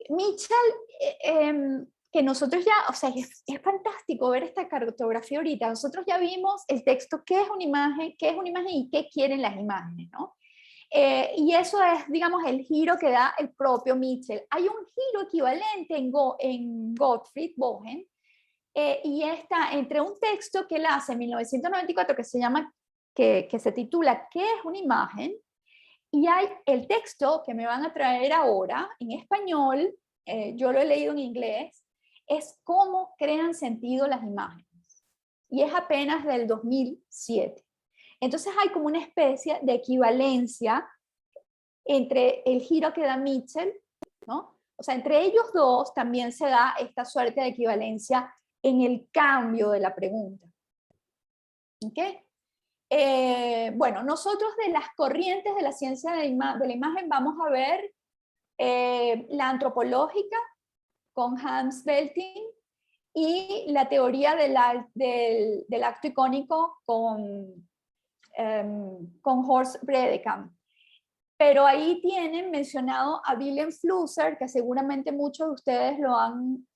Mitchell que nosotros ya, o sea, es fantástico ver esta cartografía ahorita. Nosotros ya vimos el texto, qué es una imagen y qué quieren las imágenes, ¿no? Y eso es, digamos, el giro que da el propio Mitchell. Hay un giro equivalente en Gottfried Bogen, y está entre un texto que él hace en 1994 que se llama, que se titula ¿Qué es una imagen? Y hay el texto que me van a traer ahora en español, yo lo he leído en inglés, es Cómo crean sentido las imágenes. Y es apenas del 2007. Entonces hay como una especie de equivalencia entre el giro que da Mitchell, ¿no? O sea, entre ellos dos también se da esta suerte de equivalencia en el cambio de la pregunta. ¿Ok? Bueno, nosotros de las corrientes de la ciencia de la imagen vamos a ver la antropológica con Hans Belting y la teoría del acto icónico con Horst Bredekamp. Pero ahí tienen mencionado a Wilhelm Flusser, que seguramente muchos de ustedes lo han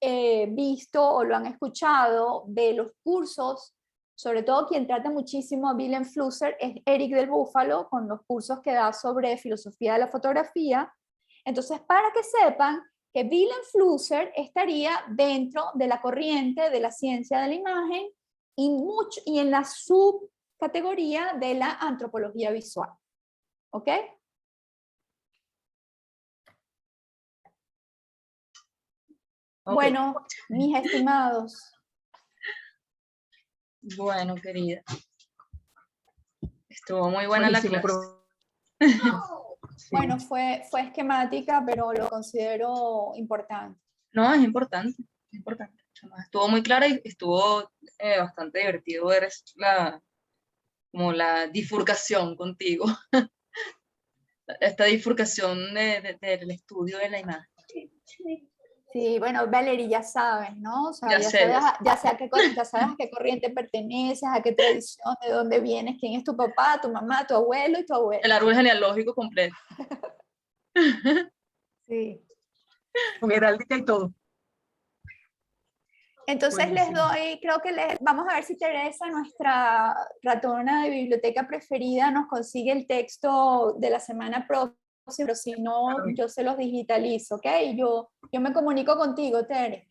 visto o lo han escuchado de los cursos. Sobre todo quien trata muchísimo a Wilhelm Flusser es Eric del Búfalo, con los cursos que da sobre filosofía de la fotografía. Entonces, para que sepan que Wilhelm Flusser estaría dentro de la corriente de la ciencia de la imagen y en la subcategoría de la antropología visual. ¿Ok? Ok. Bueno, mis estimados. Bueno, querida. Estuvo muy buena la Buenísimo, clase. Sí. Bueno, fue esquemática, pero lo considero importante. No, es importante, es importante. Estuvo muy clara y estuvo bastante divertido ver como la bifurcación contigo. Esta bifurcación del estudio de la imagen. Sí, bueno, Valerie, ya sabes, ¿no? O sea, Ya sé, ya sabes a qué corriente perteneces, a qué tradición, de dónde vienes, quién es tu papá, tu mamá, tu abuelo y tu abuela. el árbol genealógico completo. Sí. Con heráldica y todo. Entonces Buenísimo. creo que vamos a ver si Teresa, nuestra ratona de biblioteca preferida, nos consigue el texto de la semana próxima, pero si no, yo se los digitalizo, ¿ok? Yo me comunico contigo, Tere.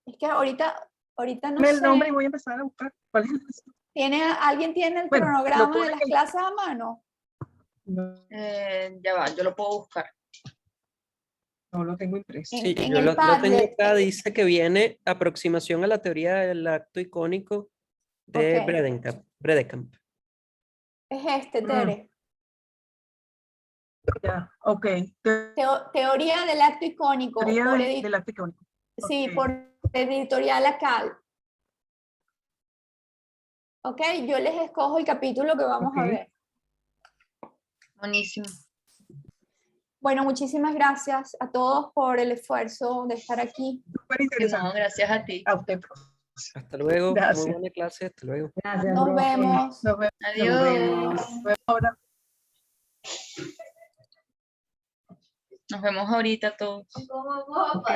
Es que ahorita no El nombre y sé. voy a empezar a buscar. ¿Cuál es? ¿Alguien tiene el Bueno, lo cronograma de pone las ahí. clases a mano? Ya va, yo lo puedo buscar. No lo tengo impreso. Sí, En yo el lo tengo Padlet. acá, dice que viene aproximación a la teoría del acto icónico de Ok. Bredekamp. Es Tere. Ya, ok. Teoría del acto icónico. Teoría por del acto icónico. Sí, Ok. por editorial Acal. Ok, yo les escojo el capítulo que vamos a Ok. ver. Buenísimo. Bueno, muchísimas gracias a todos por el esfuerzo de estar aquí. Súper No, interesante. gracias a ti. A usted. Hasta luego, Gracias. muy buena clase, hasta luego. Gracias, Nos profe. vemos. Nos vemos. Adiós. Nos vemos ahora. Nos vemos ahorita todos. Ok.